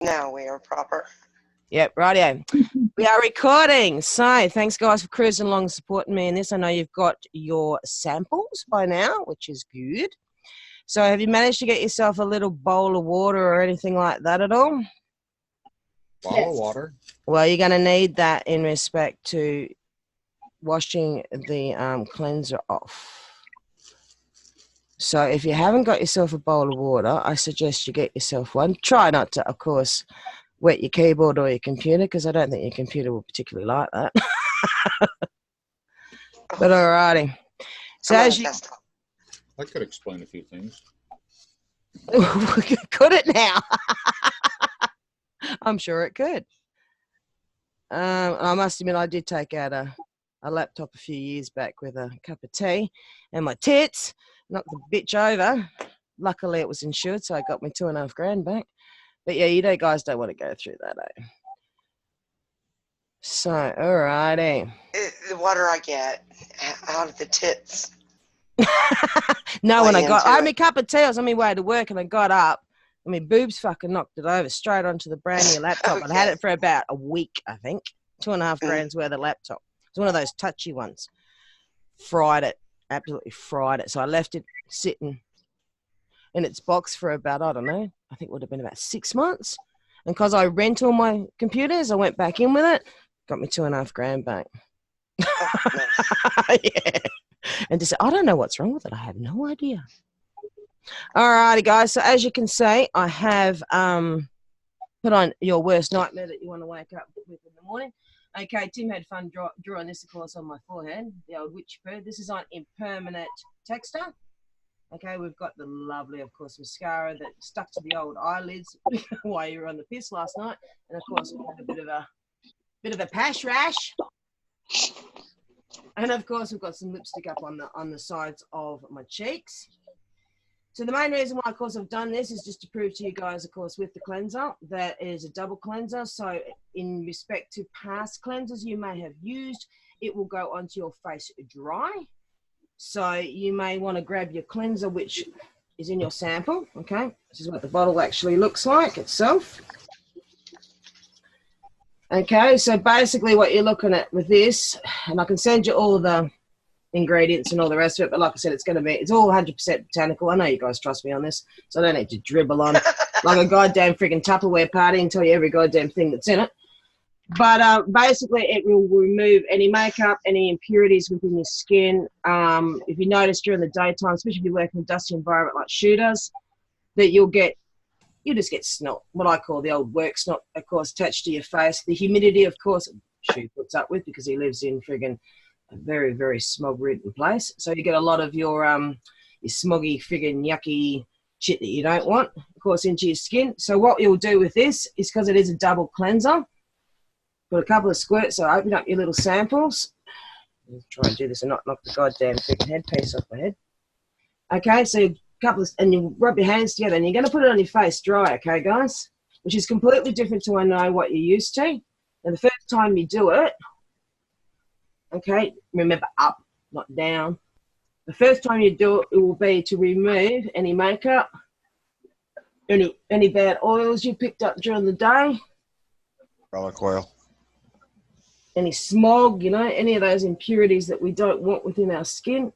Now we are proper. Yep, rightio. We are recording. So thanks, guys, for cruising along and supporting me in this. I know you've got your samples by now, which is good. So have you managed to get yourself a little bowl of water or anything like that at all? Bowl of water? Well, you're going to need that in respect to washing the cleanser off. So if you haven't got yourself a bowl of water, I suggest you get yourself one. Try not to, of course, wet your keyboard or your computer, because I don't think your computer will particularly like that. But alrighty. So as you I could explain a few things. Could it now? I'm sure it could. I must admit, I did take out a laptop a few years back with a cup of tea and my tits, knocked the bitch over. Luckily, it was insured, so I got my $2.5 grand back. But yeah, you know, guys don't want to go through that, eh? So, alrighty. The water I get out of the tits. No, when I had my cup of tea, I was on my way to work and I got up and my boobs fucking knocked it over straight onto the brand new laptop. Okay. I'd had it for about a week, I think. $2.5 grand's worth of laptop. It's one of those touchy ones. Fried it. Absolutely fried it. So I left it sitting in its box for about, I don't know, I think it would have been about 6 months. And because I rent all my computers, I went back in with it, got me $2.5 grand back. Yeah. And just, I don't know what's wrong with it. I have no idea. All righty, guys. So as you can see, I have put on your worst nightmare that you want to wake up with in the morning. Okay, Tim had fun drawing this, of course, on my forehead, the old witch bird. This is on impermanent texture. Okay, we've got the lovely, of course, mascara that stuck to the old eyelids while you were on the piss last night. And, of course, we had a bit of a pash rash. And, of course, we've got some lipstick up on the sides of my cheeks. So the main reason why, of course, I've done this is just to prove to you guys, of course, with the cleanser, that it is a double cleanser. So in respect to past cleansers you may have used, it will go onto your face dry. So you may want to grab your cleanser, which is in your sample, okay? This is what the bottle actually looks like itself. Okay, so basically what you're looking at with this, and I can send you all the ingredients and all the rest of it, but like I said, it's all 100% botanical. I know you guys trust me on this, so I don't need to dribble on like a goddamn freaking Tupperware party and tell you every goddamn thing that's in it. But basically, it will remove any makeup, any impurities within your skin. If you notice during the daytime, especially if you work in a dusty environment like Shoo does, that you just get snot, what I call the old work snot, of course, attached to your face. The humidity, of course, Shoo puts up with because he lives in friggin' a very, very smog-ridden place. So you get a lot of your smoggy, friggin' yucky shit that you don't want, of course, into your skin. So what you'll do with this is, because it is a double cleanser, put a couple of squirts, so open up your little samples. I'll try and do this and not knock the goddamn freaking headpiece off my head. Okay, so and you rub your hands together and you're going to put it on your face dry, okay, guys? Which is completely different to I know what you're used to. And the first time you do it, okay, remember up, not down. The first time you do it, it will be to remove any makeup, any bad oils you picked up during the day. Garlic oil. Any smog, you know, any of those impurities that we don't want within our skin.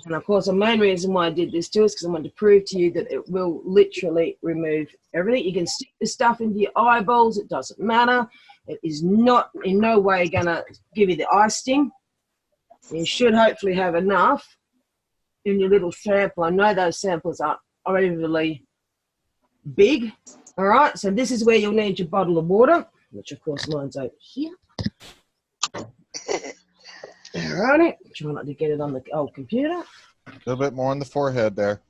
And of course, the main reason why I did this too is because I wanted to prove to you that it will literally remove everything. You can stick this stuff into your eyeballs. It doesn't matter. It is not in no way going to give you the eye sting. You should hopefully have enough in your little sample. I know those samples are overly big. All right, so this is where you'll need your bottle of water, which of course mine's over here. All righty, try not to get it on the old computer. A little bit more on the forehead there.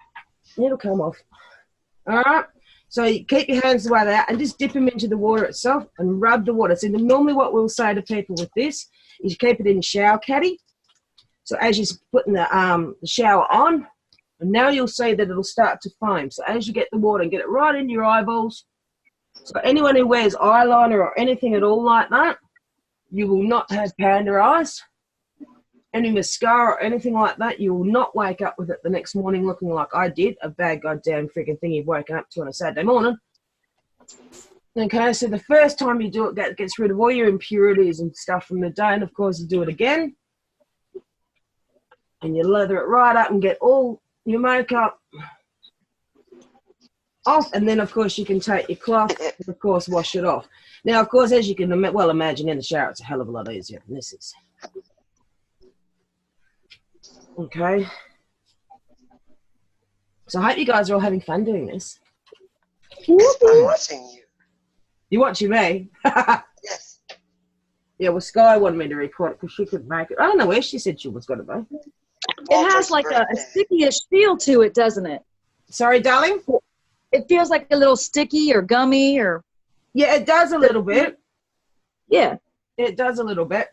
It'll come off. All right, so you keep your hands the way they are and just dip them into the water itself and rub the water. So normally what we'll say to people with this is you keep it in the shower caddy. So as you're putting the shower on, and now you'll see that it'll start to foam. So as you get the water and get it right into your eyeballs, so anyone who wears eyeliner or anything at all like that, you will not have panda eyes. any mascara or anything like that, you will not wake up with it the next morning looking like I did, a bad goddamn freaking thing you've woken up to on a Saturday morning. Okay, so the first time you do it, gets rid of all your impurities and stuff from the day, and of course you do it again. And you lather it right up and get all your makeup off, and then of course you can take your cloth and of course wash it off. Now, of course, as you can well imagine, in the shower it's a hell of a lot easier than this is. Okay. So I hope you guys are all having fun doing this. Yes, I'm watching you. You watching me? Yes. Yeah, well, Sky wanted me to record it because she couldn't make it. I don't know where she said she was going to be. It has like a sticky-ish feel to it, doesn't it? Sorry, darling? It feels like a little sticky or gummy or... Yeah, it does a little bit. Yeah. It does a little bit.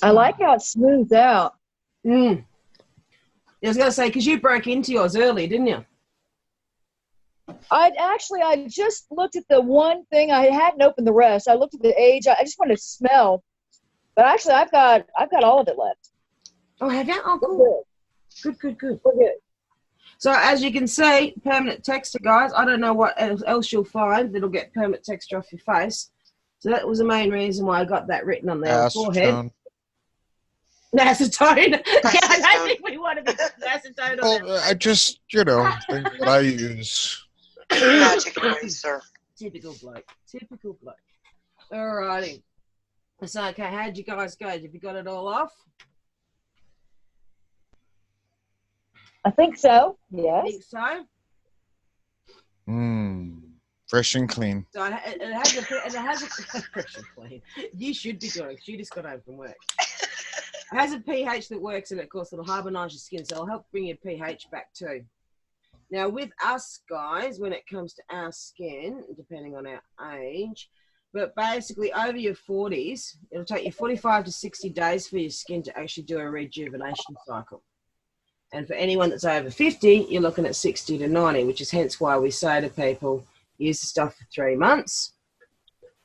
I like how it smooths out. I was going to say, because you broke into yours early, didn't you? I just looked at the one thing. I hadn't opened the rest. I looked at the age. I just wanted to smell. But actually, I've got all of it left. Oh, have you? Oh, cool. Good. We're good. So as you can see, permanent texture, guys. I don't know what else you'll find that'll get permanent texture off your face. So that was the main reason why I got that written on the forehead. Acetone. Yeah, I don't think we want to be acetone on that. I just, things that I use. Magic eraser. Typical bloke. Alrighty. So, okay, how'd you guys go? Have you got it all off? I think so. Yes. I think so. Fresh and clean. So it has a fresh and clean. You should be doing it. You just got home from work. It has a pH that works in it, of course. It'll harmonise your skin, so it'll help bring your pH back too. Now, with us guys, when it comes to our skin, depending on our age, but basically over your 40s, it'll take you 45 to 60 days for your skin to actually do a rejuvenation cycle. And for anyone that's over 50, you're looking at 60 to 90, which is hence why we say to people, use the stuff for 3 months,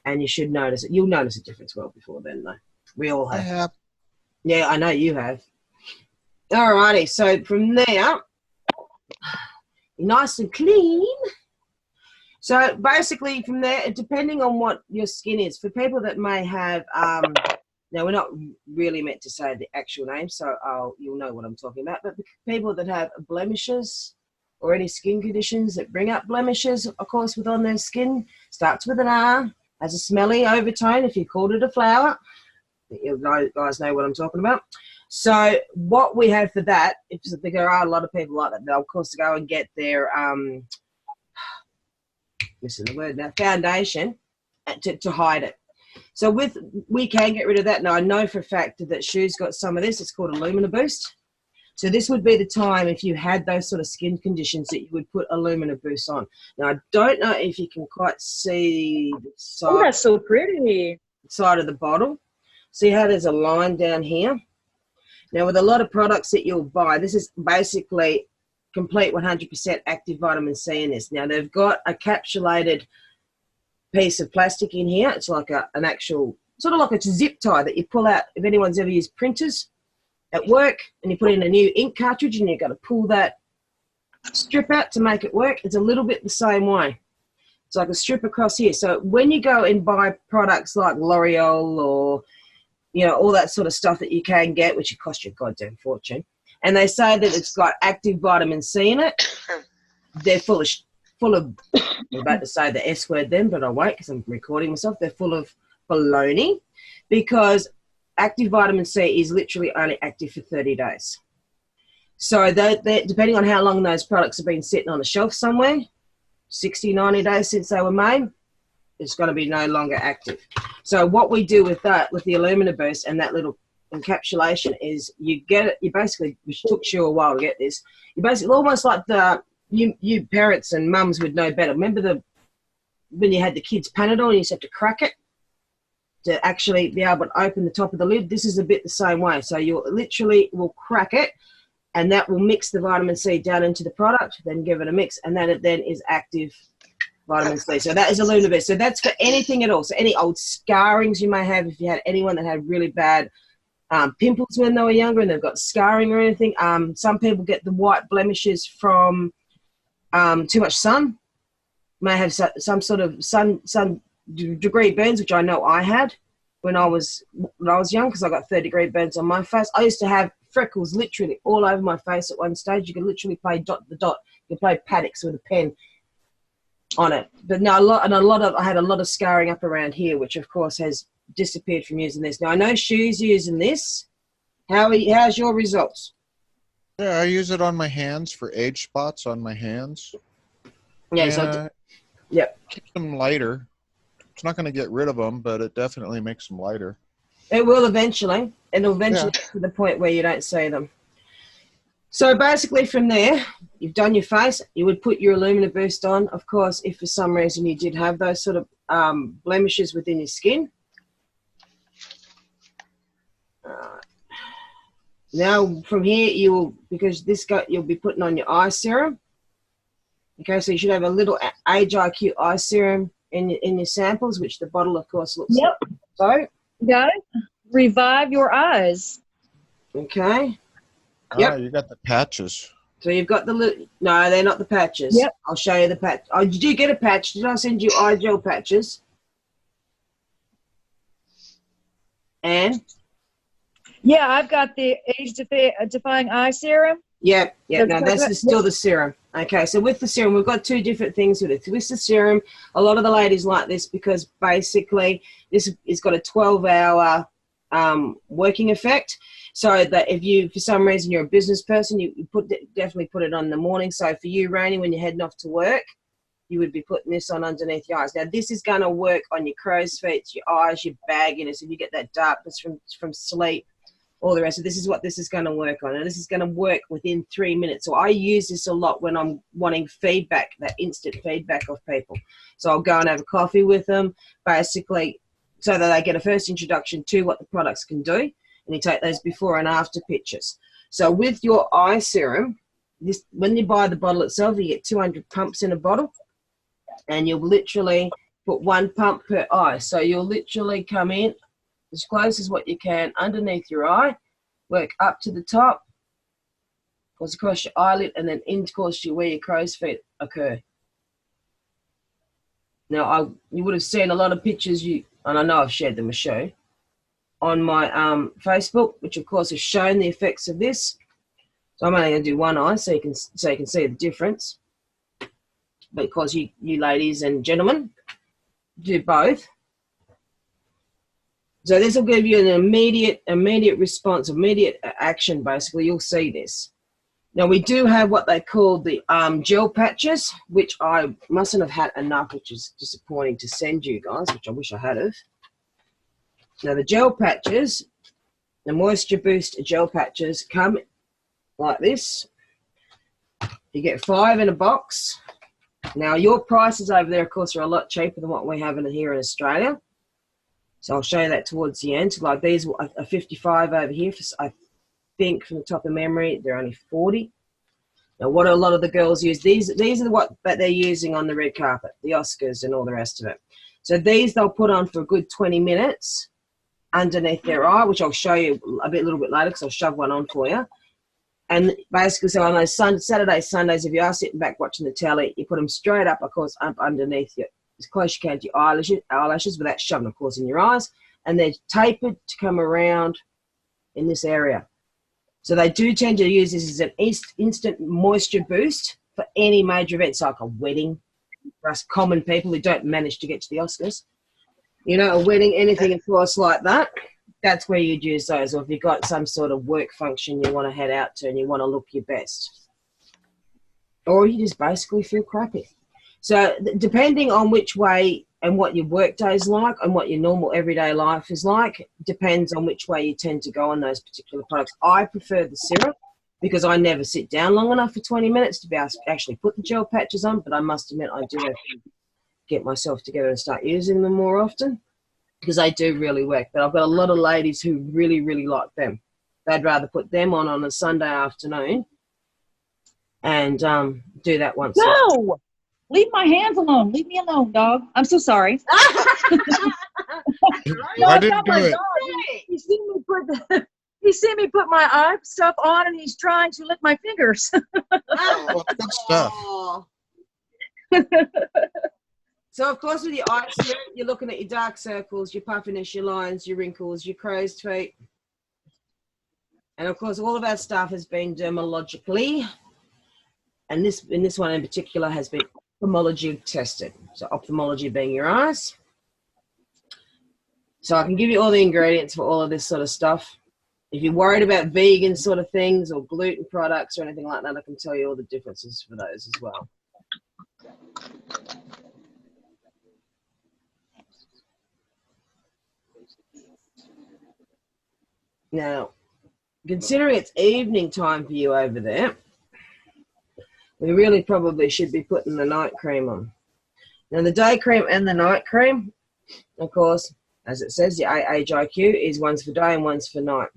and you should notice it. You'll notice a difference well before then, though. We all have. Yeah, I know you have. Alrighty, so from there, nice and clean. So basically from there, depending on what your skin is, for people that may have, now we're not really meant to say the actual name, so you'll know what I'm talking about, but people that have blemishes or any skin conditions that bring up blemishes, of course, on their skin, starts with an R, has a smelly overtone, if you called it a flower, you guys know what I'm talking about. So what we have for that, if there are a lot of people like that, they'll of course go and get their missing the word now, foundation to hide it. So we can get rid of that. Now I know for a fact that Shoo's got some of this. It's called Illumina Boost. So this would be the time if you had those sort of skin conditions that you would put Illumina Boost on. Now I don't know if you can quite see the side. Oh, that's so pretty. Side of the bottle. See how there's a line down here? Now, with a lot of products that you'll buy, this is basically complete 100% active vitamin C in this. Now, they've got a capsulated piece of plastic in here. It's like an actual, sort of like a zip tie that you pull out if anyone's ever used printers at work, and you put in a new ink cartridge and you've got to pull that strip out to make it work. It's a little bit the same way. It's like a strip across here. So when you go and buy products like L'Oreal or all that sort of stuff that you can get, which cost you a goddamn fortune, and they say that it's got active vitamin C in it, they're full of, I'm about to say the S word then, but I won't because I'm recording myself. They're full of baloney, because active vitamin C is literally only active for 30 days. So depending on how long those products have been sitting on the shelf somewhere, 60, 90 days since they were made, it's going to be no longer active. So what we do with that, with the Illumina Boost and that little encapsulation, is you get it, you basically, which took Shoo a while to get this, you basically, almost like you parents and mums would know better. Remember when you had the kids' Panadol and you used to have to crack it to actually be able to open the top of the lid? This is a bit the same way. So you literally will crack it, and that will mix the vitamin C down into the product, then give it a mix, and then it is active vitamin C. So that is Illumina Boost. So that's for anything at all. So any old scarrings you may have, if you had anyone that had really bad pimples when they were younger and they've got scarring or anything. Some people get the white blemishes from too much sun. May have some sort of sun degree burns, which I know I had when I was young, because I got 3rd-degree burns on my face. I used to have freckles literally all over my face at one stage. You could literally play dot the dot. You could play paddocks with a pen on it. But no, I had a lot of scarring up around here, which of course has disappeared from using this. Now I know Shoo's using this. How's your results? Yeah, I use it on my hands for age spots on my hands. Yeah, yep. Keeps them lighter. It's not going to get rid of them, but it definitely makes them lighter. It will eventually. It'll eventually get to the point where you don't see them. So basically from there, you've done your face. You would put your Illumina Boost on. Of course, if for some reason you did have those sort of blemishes within your skin. Now from here, you'll be putting on your eye serum. Okay, so you should have a little Age IQ eye serum in your samples, which the bottle, of course, looks like. So, got it. Revive your eyes. Okay. Yep. You got the patches. So you've got the no, they're not the patches. Yep. I'll show you the patch. Oh, did you get a patch? Did I send you eye gel patches? And yeah, I've got the age defying eye serum. Yep. No, that's still the serum. Okay, so with the serum, we've got 2 different things with it. With the serum, a lot of the ladies like this because basically this has got a 12-hour working effect. So that if you, for some reason, you're a business person, you definitely put it on in the morning. So for you, Rainey, when you're heading off to work, you would be putting this on underneath your eyes. Now, this is going to work on your crow's feet, your eyes, your bagginess, if you get that darkness from sleep, all the rest. So this is what this is going to work on. And this is going to work within 3 minutes. So I use this a lot when I'm wanting feedback, that instant feedback of people. So I'll go and have a coffee with them, basically, so that they get a first introduction to what the products can do. And you take those before and after pictures. So with your eye serum, when you buy the bottle itself, you get 200 pumps in a bottle. And you'll literally put 1 pump per eye. So you'll literally come in as close as what you can underneath your eye, work up to the top, goes across your eyelid, and then in course where your crow's feet occur. Now, you would have seen a lot of pictures, and I know I've shared them with Shoo, on my Facebook, which of course has shown the effects of this. So I'm only going to do one eye so you can see the difference. Because you ladies and gentlemen do both. So this will give you an immediate response, immediate action, basically. You'll see this. Now, we do have what they call the gel patches, which I mustn't have had enough, which is disappointing to send you guys, which I wish I had have. Now, the gel patches, the Moisture Boost gel patches come like this. You get 5 in a box. Now, your prices over there, of course, are a lot cheaper than what we have here in Australia. So I'll show you that towards the end. Like these are 55 over here. I think from the top of memory, they're only 40. Now, what a lot of the girls use, these are what they're using on the red carpet, the Oscars and all the rest of it. So these they'll put on for a good 20 minutes underneath their eye, which I'll show you a little bit later because I'll shove one on for you. And basically, so on those Saturdays, Sundays, if you are sitting back watching the telly, you put them straight up, of course, up underneath you, as close as you can to your eyelashes without shoving, of course, in your eyes. And they're tapered to come around in this area. So they do tend to use this as an instant moisture boost for any major events, like a wedding, for us common people who don't manage to get to the Oscars. You know, a wedding, anything, of course, like that. That's where you'd use those, or if you've got some sort of work function you want to head out to and you want to look your best. Or you just basically feel crappy. So depending on which way and what your work day is like and what your normal everyday life is like, depends on which way you tend to go on those particular products. I prefer the serum because I never sit down long enough for 20 minutes to be able to actually put the gel patches on, but I must admit I do have to get myself together and start using them more often, because they do really work. But I've got a lot of ladies who really, really like them. They'd rather put them on a Sunday afternoon and do that once. No! Leave my hands alone. Leave me alone, dog. I'm so sorry. I didn't do it. You see me put He's seen me put my eye stuff on, and he's trying to lick my fingers. Well, good stuff. Oh. So, of course, with your eye serum, you're looking at your dark circles, your puffiness, your lines, your wrinkles, your crow's feet. And, of course, all of our stuff has been dermatologically, and in this one in particular has been ophthalmology tested. So, ophthalmology being your eyes. So, I can give you all the ingredients for all of this sort of stuff. If you're worried about vegan sort of things or gluten products or anything like that, I can tell you all the differences for those as well. Now, considering it's evening time for you over there, we really probably should be putting the night cream on. Now, the day cream and the night cream, of course, as it says, the age IQ is one's for day and one's for night.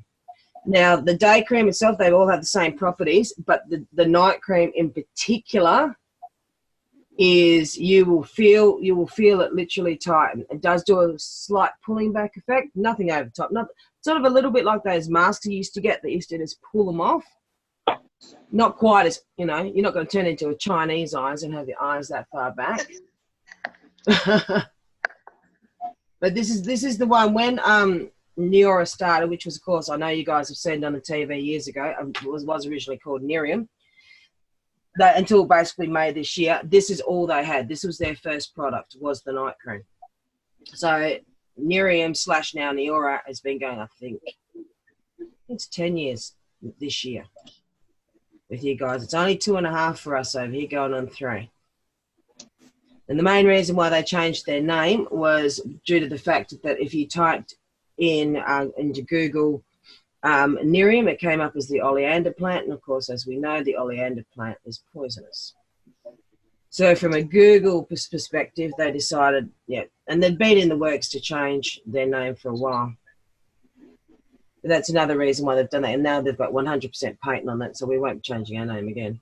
Now, the day cream itself, they all have the same properties, but the night cream in particular is you will feel it literally tighten. It does do a slight pulling back effect, nothing over top, sort of a little bit like those masks you used to get that used to just pull them off. Not quite as, you're not going to turn into a Chinese eyes and have your eyes that far back. But this is the one when Neora started, which was, of course, I know you guys have seen on the TV years ago. It was originally called Nerium. Until basically May this year, this is all they had. This was their first product, was the night cream. So Nerium / now Neora has been going, I think it's 10 years this year with you guys. It's only 2.5 for us over here, going on 3. And the main reason why they changed their name was due to the fact that if you typed into Google Nerium, it came up as the oleander plant, and of course, as we know, the oleander plant is poisonous. So from a Google perspective, they decided, and they'd been in the works to change their name for a while. But that's another reason why they've done that, and now they've got 100% patent on that, so we won't be changing our name again.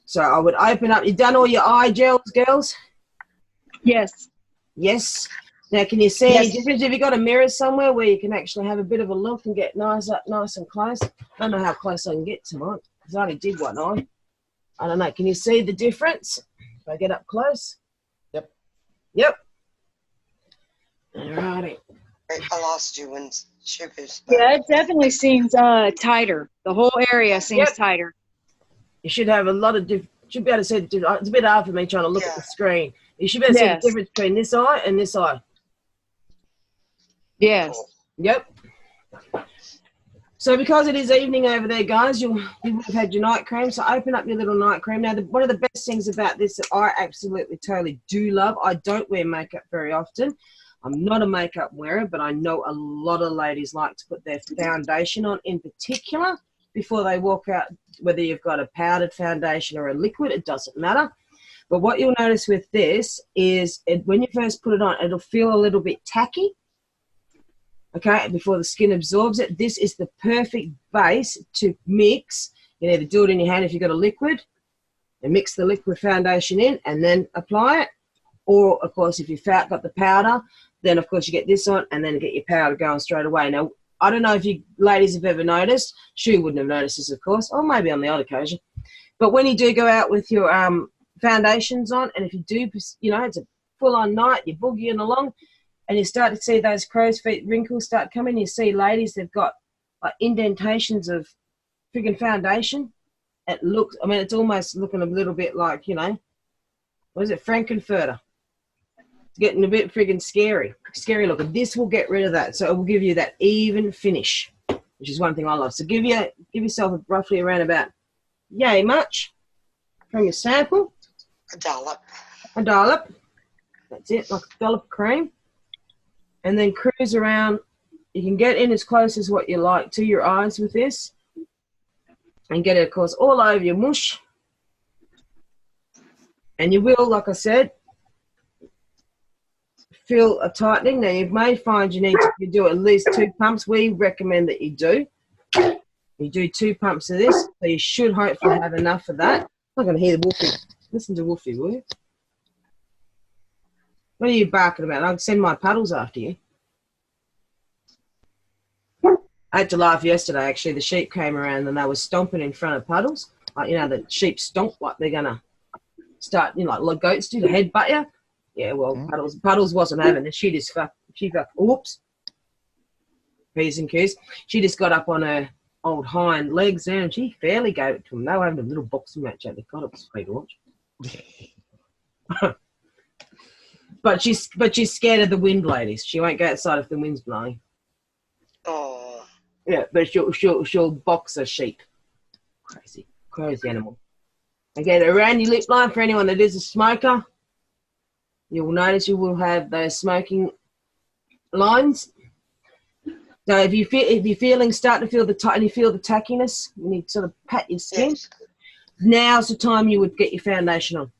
So I would open up. You've done all your eye gels, girls? Yes. Yes. Now, can you see any difference? Have you got a mirror somewhere where you can actually have a bit of a look and get nice and close? I don't know how close I can get tonight because I only did one eye. I don't know. Can you see the difference if I get up close? Yep. Yep. All righty. I lost you when Shoo spoke. Yeah, it definitely seems tighter. The whole area seems tighter. You should have a lot of should be able to see the difference. It's a bit hard for me trying to look at the screen. You should be able to see the difference between this eye and this eye. Yes. Yep. So because it is evening over there, guys, you would have had your night cream. So open up your little night cream. Now, one of the best things about this that I absolutely totally do love, I don't wear makeup very often. I'm not a makeup wearer, but I know a lot of ladies like to put their foundation on in particular before they walk out, whether you've got a powdered foundation or a liquid, it doesn't matter. But what you'll notice with this is when you first put it on, it'll feel a little bit tacky. Okay, before the skin absorbs it. This is the perfect base to mix. You can either do it in your hand if you've got a liquid and mix the liquid foundation in and then apply it. Or, of course, if you've got the powder, then, of course, you get this on and then get your powder going straight away. Now, I don't know if you ladies have ever noticed. Shoo wouldn't have noticed this, of course, or maybe on the odd occasion. But when you do go out with your foundations on, and if you do, it's a full-on night, you're boogieing along, and you start to see those crow's feet wrinkles start coming, you see ladies, they've got like indentations of friggin' foundation. It looks, it's almost looking a little bit like, what is it, Frankenfurter. It's getting a bit friggin' scary looking. This will get rid of that, so it will give you that even finish, which is one thing I love. So give yourself roughly around about yay much from your sample. A dollop. A dollop. That's it, like a dollop of cream. And then cruise around. You can get in as close as what you like to your eyes with this. And get it, of course, all over your mush. And you will, like I said, feel a tightening. Now, you may find you need to do at least 2 pumps. We recommend that you do. You do 2 pumps of this, so you should hopefully have enough of that. I'm not going to hear the woofie. Listen to woofie, will you? What are you barking about? I'll send my puddles after you. I had to laugh yesterday, actually. The sheep came around and they were stomping in front of puddles. Like, you know, the sheep stomp like they're going to start, you know, like goats do, to headbutt you. Yeah, well, Puddles wasn't having it. She oops, P's and Q's. She just got up on her old hind legs there and she fairly gave it to them. They were having a little boxing match out there. God, it was sweet to watch. But she's scared of the wind, ladies. She won't go outside if the wind's blowing. Oh. Yeah, but she'll box a sheep. Crazy animal. Okay, around your lip line, for anyone that is a smoker, you will notice you will have those smoking lines. So if you're feeling, starting to feel and you feel the tackiness, you need to sort of pat your skin. Yes. Now's the time you would get your foundation on.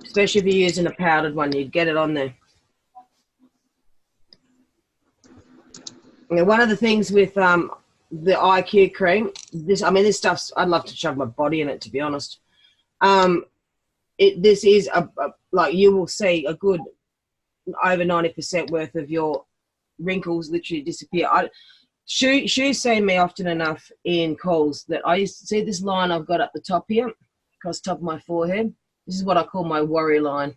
Especially if you're using a powdered one, you'd get it on there. Now, one of the things with the IQ cream, this stuff's, I'd love to shove my body in it, to be honest. This is like, you will see a good over 90% worth of your wrinkles literally disappear. Shoo's seen me often enough in calls that I used to see this line I've got up the top here, across the top of my forehead. This is what I call my worry line.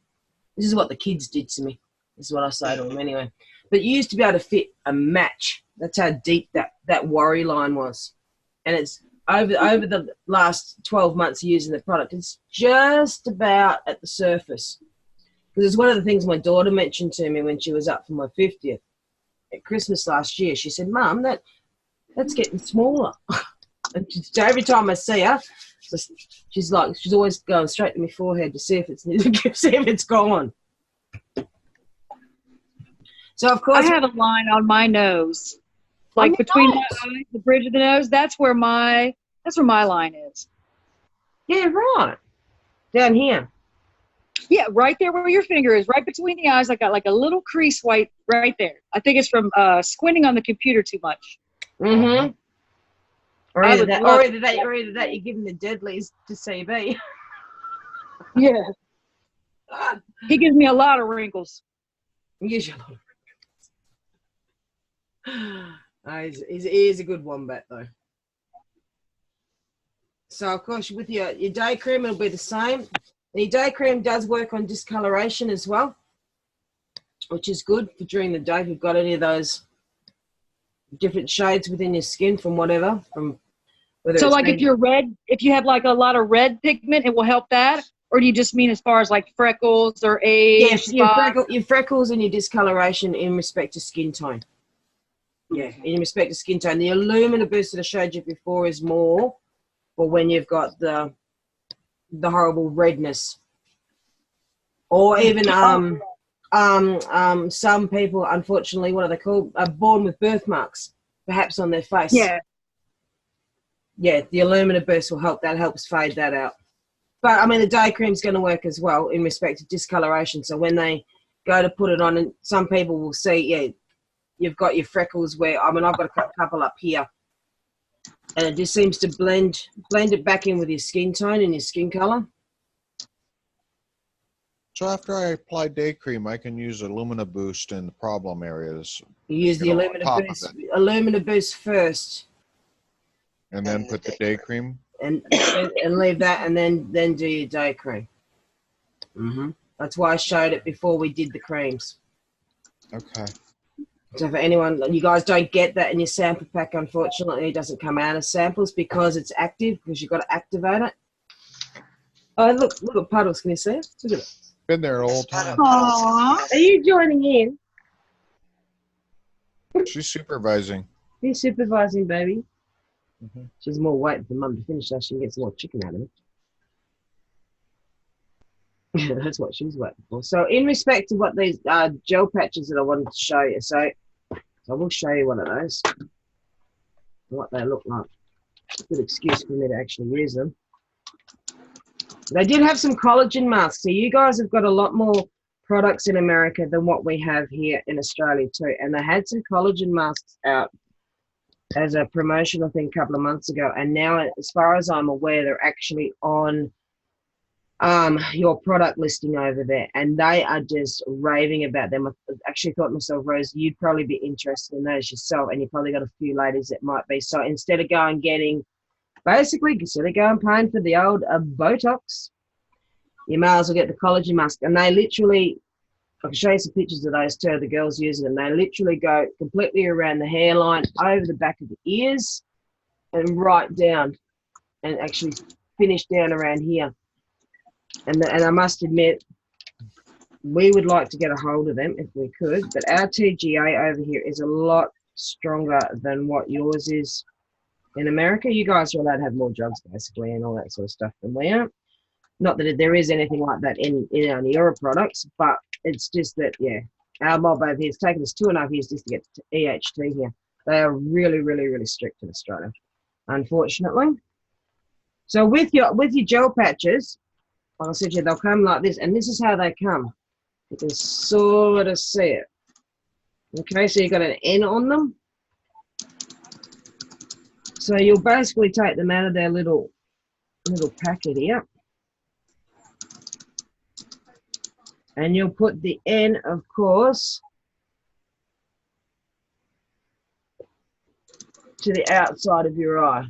This is what the kids did to me. This is what I say to them anyway. But you used to be able to fit a match. That's how deep that worry line was. And it's over the last 12 months of using the product, it's just about at the surface. Because it's one of the things my daughter mentioned to me when she was up for my 50th at Christmas last year. She said, Mum, that's getting smaller. And so every time I see her, she's always going straight to my forehead to see if it's gone. So of course I have a line on my nose, like between my eyes, the bridge of the nose. That's where my line is. Yeah, right. Down here. Yeah, right there where your finger is, right between the eyes. I got like a little crease white right there. I think it's from squinting on the computer too much. Mm-hmm. Or either that you're giving the deadlies to CB. Yeah. He gives me a lot of wrinkles. Gives you a lot of wrinkles. He is a good wombat though. So of course with your day cream it'll be the same. The day cream does work on discoloration as well, which is good for during the day if you've got any of those different shades within your skin from whether so like if you're red, if you have like a lot of red pigment, it will help that? Or do you just mean as far as like freckles or age? Yeah, your freckles and your discoloration in respect to skin tone. Yeah, in respect to skin tone. The Illumina Boost that I showed you before is more for when you've got the horrible redness. Or even some people, unfortunately, what are they called? Are born with birthmarks, perhaps on their face. Yeah. Yeah, the Illumina Boost will help. That helps fade that out. But, I mean, the day cream's going to work as well in respect to discoloration. So when they go to put it on, and some people will see, yeah, you've got your freckles where, I mean, I've got a couple up here. And it just seems to blend it back in with your skin tone and your skin color. So after I apply day cream, I can use Illumina Boost in the problem areas. You use the Illumina Boost first. And then put the day cream? And leave that and then do your day cream. Mm-hmm. That's why I showed it before we did the creams. Okay. So for anyone, you guys don't get that in your sample pack, unfortunately. It doesn't come out as samples because it's active, because you've got to activate it. Oh, look at Puddles. Can you see it? Look at it. Been there the whole time. Aww. Are you joining in? She's supervising. You're supervising, baby. Mm-hmm. She's more waiting for Mum to finish so she can get some more chicken out of it. That's what she's waiting for. So in respect to what these gel patches that I wanted to show you, so I will show you one of those, what they look like. Good excuse for me to actually use them. They did have some collagen masks, so you guys have got a lot more products in America than what we have here in Australia too. And they had some collagen masks out as a promotional thing a couple of months ago, and now, as far as I'm aware, they're actually on your product listing over there, and they are just raving about them. I actually thought to myself, Rose, you'd probably be interested in those yourself, and you probably got a few ladies that might be. So instead of going paying for the old Botox, you may as well get the collagen mask. And they literally, I can show you some pictures of those two, the girls using them. They literally go completely around the hairline, over the back of the ears, and right down, and actually finish down around here. And I must admit, we would like to get a hold of them if we could, but our TGA over here is a lot stronger than what yours is in America. You guys are allowed to have more drugs, basically, and all that sort of stuff than we are. Not that there is anything like that in our Neura products, but it's just that, yeah, our mob over here, it's taken us 2.5 years just to get to EHT here. They are really, really, really strict in Australia, unfortunately. So with your gel patches, like I said to you, they'll come like this, and this is how they come. You can sort of see it. Okay, so you've got an N on them. So you'll basically take them out of their little packet here. And you'll put the N, of course, to the outside of your eye.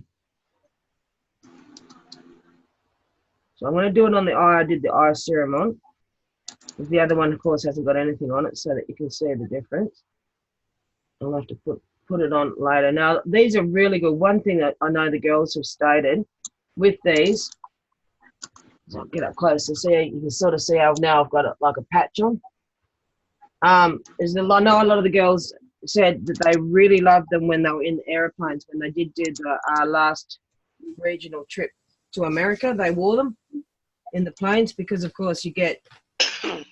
So I'm going to do it on the eye I did the eye serum on. The other one, of course, hasn't got anything on it, so that you can see the difference. I'll have to put it on later. Now, these are really good. One thing that I know the girls have stated with these, so I'll get up close to see, you can sort of see how now I've got it like a patch on. I know a lot of the girls said that they really loved them when they were in the aeroplanes, when they did the last regional trip to America. They wore them in the planes because, of course, you get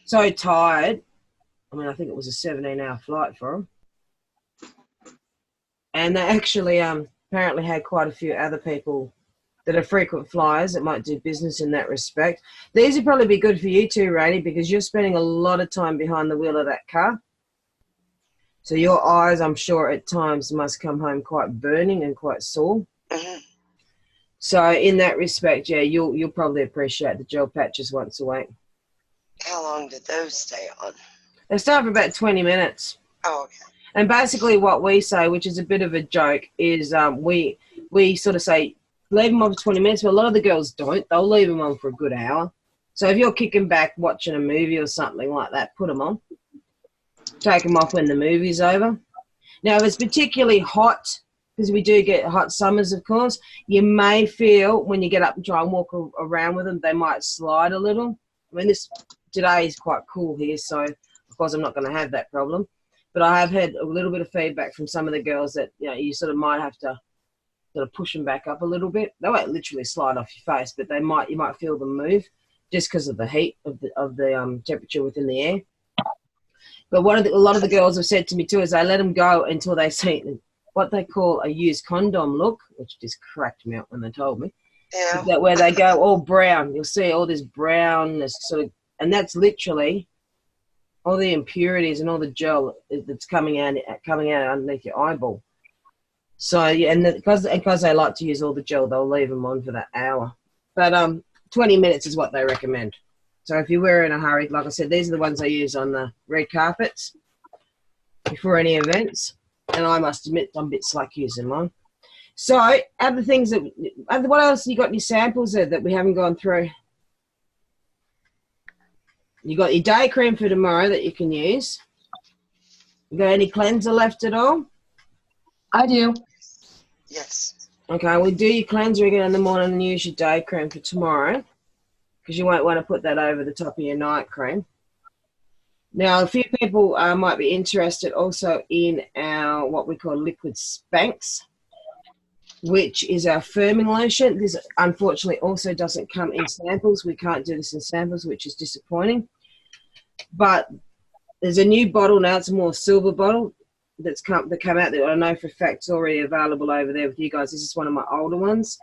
so tired. I mean, I think it was a 17-hour flight for them. And they actually apparently had quite a few other people that are frequent flyers that might do business in that respect. These would probably be good for you too, Rady, because you're spending a lot of time behind the wheel of that car. So your eyes, I'm sure, at times must come home quite burning and quite sore. Mm-hmm. So in that respect, yeah, you'll probably appreciate the gel patches once a week. How long did those stay on? They start for about 20 minutes. Oh, okay. And basically what we say, which is a bit of a joke, is we sort of say, leave them on for 20 minutes, but a lot of the girls don't. They'll leave them on for a good hour. So if you're kicking back watching a movie or something like that, put them on. Take them off when the movie's over. Now, if it's particularly hot, because we do get hot summers, of course, you may feel when you get up and try and walk around with them, they might slide a little. I mean, today is quite cool here, so of course I'm not going to have that problem. But I have had a little bit of feedback from some of the girls that, you know, you sort of might have to sort of push them back up a little bit. They won't literally slide off your face, but you might feel them move just because of the heat of the temperature within the air. But a lot of the girls have said to me too is they let them go until they see what they call a used condom look, which just cracked me up when they told me. Yeah. That where they go all brown. You'll see all this brownness sort of, and that's literally all the impurities and all the gel that's coming out underneath your eyeball. So yeah, and because they like to use all the gel, they'll leave them on for that hour. But 20 minutes is what they recommend. So if you were in a hurry, like I said, these are the ones I use on the red carpets before any events. And I must admit, I'm a bit slack using mine. So other things what else you got in your samples there that we haven't gone through? You got your day cream for tomorrow that you can use. You got any cleanser left at all? I do. Yes. Okay, we'll do your cleanser again in the morning and use your day cream for tomorrow, because you won't want to put that over the top of your night cream. Now, a few people might be interested also in our what we call liquid Spanx, which is our firming lotion. This unfortunately also doesn't come in samples. We can't do this in samples, which is disappointing. But there's a new bottle now. It's a more silver bottle that come out that I know for a fact is already available over there with you guys. This is one of my older ones.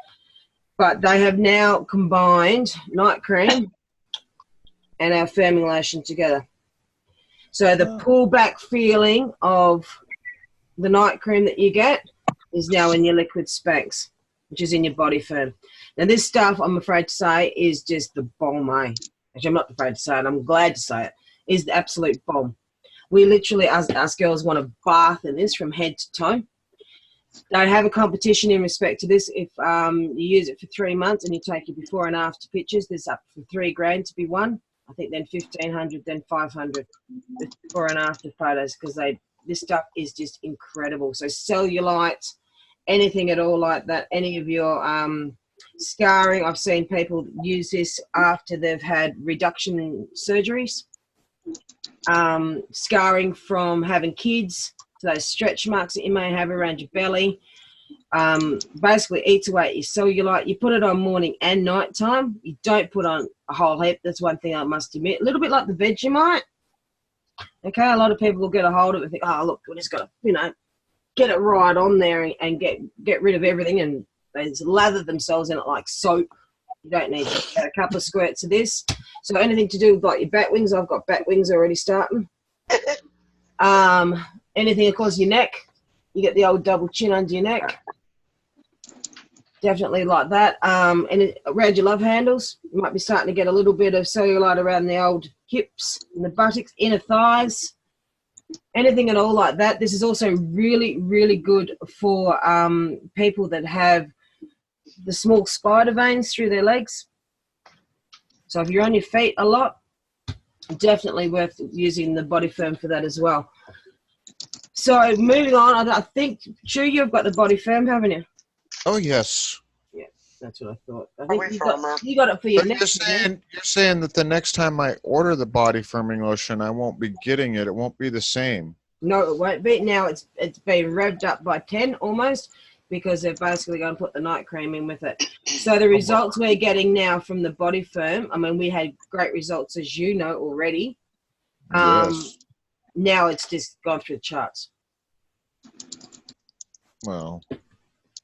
But they have now combined night cream and our firming lotion together. So the pullback feeling of the night cream that you get is now in your liquid Spanx, which is in your body firm. Now, this stuff, I'm afraid to say, is just the bomb, eh? Actually, I'm not afraid to say it. I'm glad to say it. Is the absolute bomb. We literally, us girls, want to bath in this from head to toe. Don't have a competition in respect to this. If you use it for 3 months and you take your before and after pictures, there's up for $3,000 to be won. I think then 1,500, then 500 before and after photos, because this stuff is just incredible. So cellulite, anything at all like that, any of your scarring. I've seen people use this after they've had reduction surgeries, scarring from having kids, so those stretch marks that you may have around your belly. Basically eats away your cellulite. You put it on morning and night time. You don't put on a whole heap. That's one thing I must admit. A little bit like the Vegemite. Okay, a lot of people will get a hold of it and think, oh, look, we're just got to, get it right on there and get rid of everything, and they just lather themselves in it like soap. You don't need a couple of squirts of this. So anything to do with like your bat wings, I've got bat wings already starting. Anything across your neck, you get the old double chin under your neck. Definitely like that. And around your love handles, you might be starting to get a little bit of cellulite around the old hips and the buttocks, inner thighs, anything at all like that. This is also really, really good for people that have the small spider veins through their legs. So if you're on your feet a lot, definitely worth using the Body Firm for that as well. So moving on, I think, Shoo, you've got the Body Firm, haven't you? Oh, yes. Yeah, that's what I thought. I think Firmer. you got it for your But neck. you're saying that the next time I order the body firming lotion, I won't be getting it. It won't be the same. No, it won't be. Now it's been revved up by 10 almost, because they're basically going to put the night cream in with it. So the results we're getting now from the Body Firm, I mean, we had great results, as you know already. Yes. Now it's just gone through the charts. Well,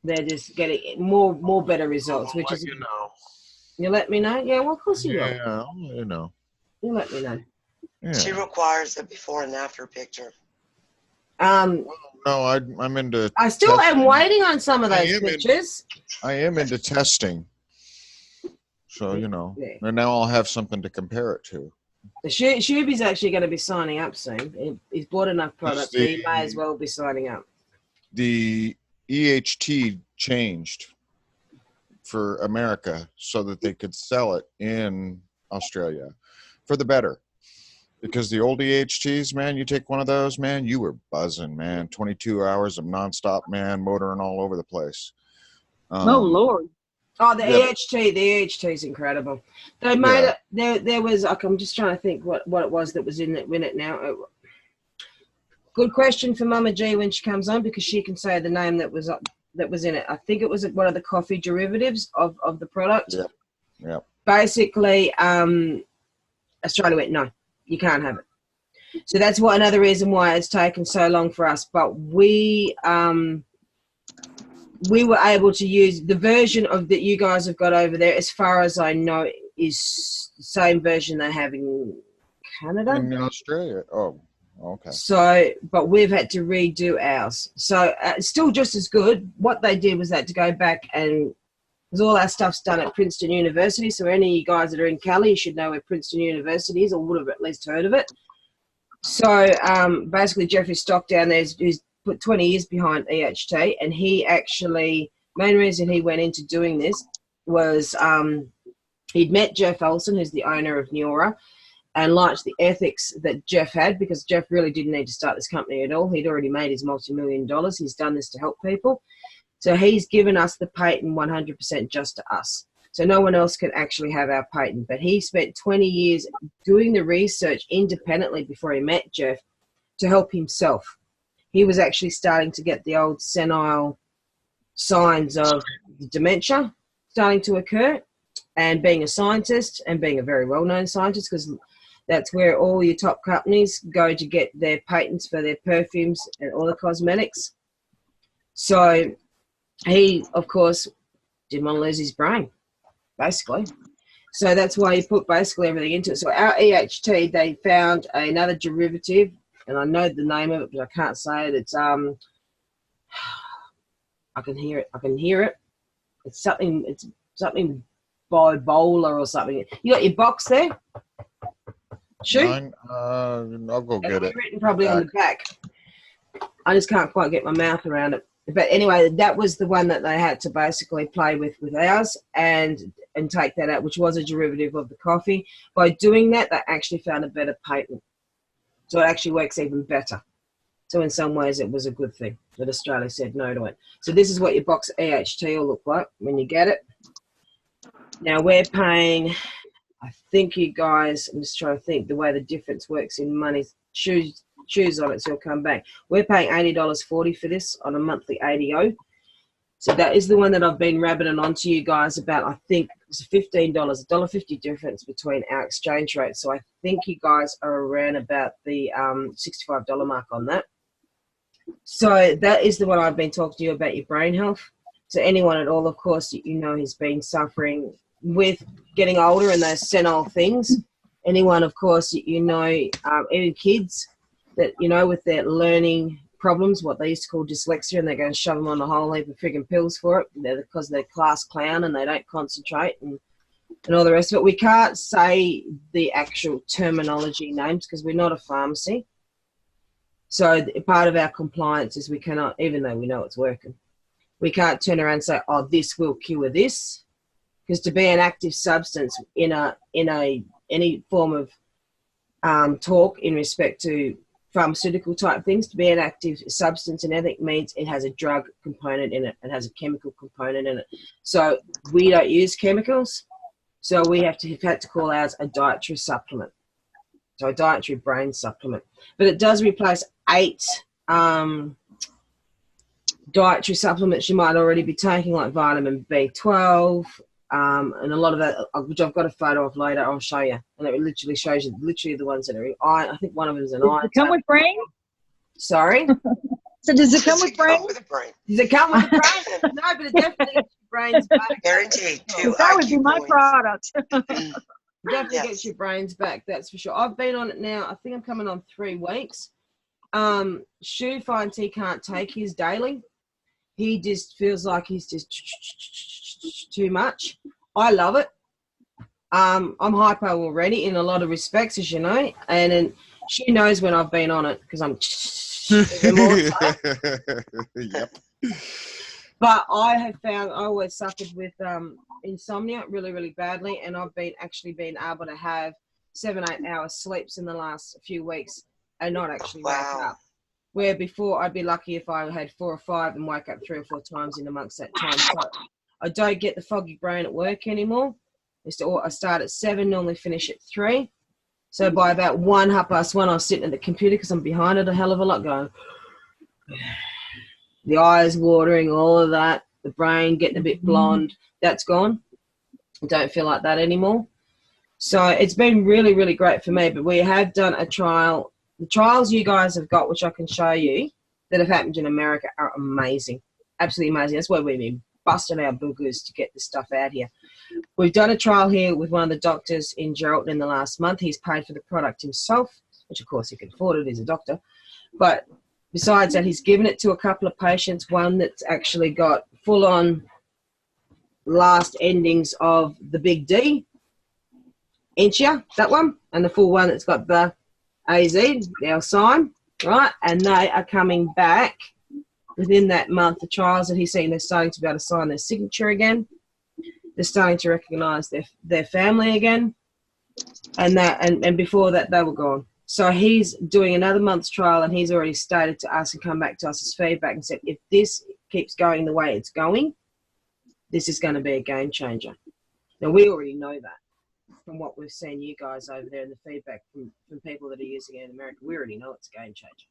they're just getting more better results, which is, you let me know. Yeah, well, of course you will. Yeah, you know. You let me know. Yeah. She requires a before and after picture. No, I'm into. I still testing. am waiting on some of those pictures. I am into testing, so Yeah. and now I'll have something to compare it to. The Shooby's actually going to be signing up soon. He's bought enough products, so he may as well be signing up. The EHT changed for America so that they could sell it in Australia for the better. Because the old EHTs, man, you take one of those, man, you were buzzing, man. 22 hours of nonstop, man, motoring all over the place. Oh, Lord. Oh, the EHT is incredible. They made it. There was. I'm just trying to think what it was that was in it now. Good question for MummaG when she comes on, because she can say the name that was in it. I think it was one of the coffee derivatives of the product. Yeah. Yeah. Basically, Australia went, no, you can't have it. So that's another reason why it's taken so long for us. But we were able to use the version of that you guys have got over there, as far as I know, is the same version they have in Canada. In Australia. Oh, okay. So, but we've had to redo ours. So it's still just as good. What they did was that to go back, and because all our stuff's done at Princeton University. So any of you guys that are in Cali, you should know where Princeton University is, or would have at least heard of it. So basically, Jeffrey Stock down there who's put 20 years behind EHT, and he actually, main reason he went into doing this was he'd met Jeff Olson, who's the owner of Neora, and liked the ethics that Jeff had, because Jeff really didn't need to start this company at all. He'd already made his multi-million dollars. He's done this to help people. So he's given us the patent 100% just to us. So no one else can actually have our patent. But he spent 20 years doing the research independently before he met Jeff to help himself. He was actually starting to get the old senile signs of dementia starting to occur, and being a scientist, and being a very well-known scientist, because that's where all your top companies go to get their patents for their perfumes and all the cosmetics. So he, of course, didn't want to lose his brain, basically. So that's why he put basically everything into it. So our EHT, they found another derivative, and I know the name of it, but I can't say it. It's I can hear it. It's something. something bipolar or something. You got your box there? Shoo? Mine, I'll go get it. Written probably on the back. I just can't quite get my mouth around it. But anyway, that was the one that they had to basically play with ours and take that out, which was a derivative of the coffee. By doing that, they actually found a better patent. So it actually works even better. So in some ways, it was a good thing that Australia said no to it. So this is what your box of EHT will look like when you get it. Now we're paying, I think you guys, I'm just trying to think the way the difference works in money. Shoes on it, so it'll come back. We're paying $80.40 for this on a monthly ADO. So that is the one that I've been rabbiting on to you guys about. I think it's $15, $1.50 difference between our exchange rates. So I think you guys are around about the $65 mark on that. So that is the one I've been talking to you about your brain health. So anyone at all, of course, you know, has been suffering with getting older and those senile things. Anyone, of course, you know, even kids that, you know, with their learning problems, what they used to call dyslexia, and they're going to shove them on a whole heap of frigging pills for it because they're class clown and they don't concentrate and all the rest of it. We can't say the actual terminology names because we're not a pharmacy. So part of our compliance is we cannot, even though we know it's working, we can't turn around and say, oh, this will cure this. Because to be an active substance in any form of talk in respect to pharmaceutical type things, to be an active substance in anything means it has a drug component in it. It has a chemical component in it. So we don't use chemicals. So we had to call ours a dietary supplement. So a dietary brain supplement. But it does replace 8 dietary supplements you might already be taking, like vitamin B12, and a lot of that, which I've got a photo of later, I'll show you. And it literally shows you literally the ones that are in iron. I think one of them is an iron. Does it come with brain? Sorry? So does it come with brain? With a brain? Does it come with the brain? No, but it definitely gets your brains back. Guaranteed. 2 That would be IQ my points. product. Definitely Yes. gets your brains back, that's for sure. I've been on it now, I think I'm coming on 3 weeks. Shoo finds he can't take his daily. He just feels like he's just too much. I love it. I'm hypo already in a lot of respects, as you know, and she knows when I've been on it because I'm Yep. But I have found I always suffered with insomnia really, really badly, and I've actually been able to have 7-8 hours sleeps in the last few weeks and not actually wake up. Where before I'd be lucky if I had 4 or 5 and wake up 3 or 4 times in amongst that time. So I don't get the foggy brain at work anymore. I start at 7, normally finish at 3. So by about 1, 1:30, I was sitting at the computer because I'm behind it a hell of a lot going. The eyes watering, all of that, the brain getting a bit blonde, that's gone. I don't feel like that anymore. So it's been really, really great for me. But we have done a trial. The trials you guys have got, which I can show you, that have happened in America are amazing. Absolutely amazing. That's why we've been busting our boogers to get this stuff out here. We've done a trial here with one of the doctors in Geraldton in the last month. He's paid for the product himself, which of course he can afford it, he's a doctor. But besides that, he's given it to a couple of patients, one that's actually got full-on last endings of the big D, inchia, that one, and the full one that's got the AZ, our sign, right? And they are coming back within that month. The trials that he's seen, they're starting to be able to sign their signature again. They're starting to recognise their family again. And before that, they were gone. So he's doing another month's trial, and he's already stated to us and come back to us as feedback and said, if this keeps going the way it's going, this is going to be a game changer. Now, we already know that from what we've seen you guys over there and the feedback from people that are using it in America. We already know it's a game changer.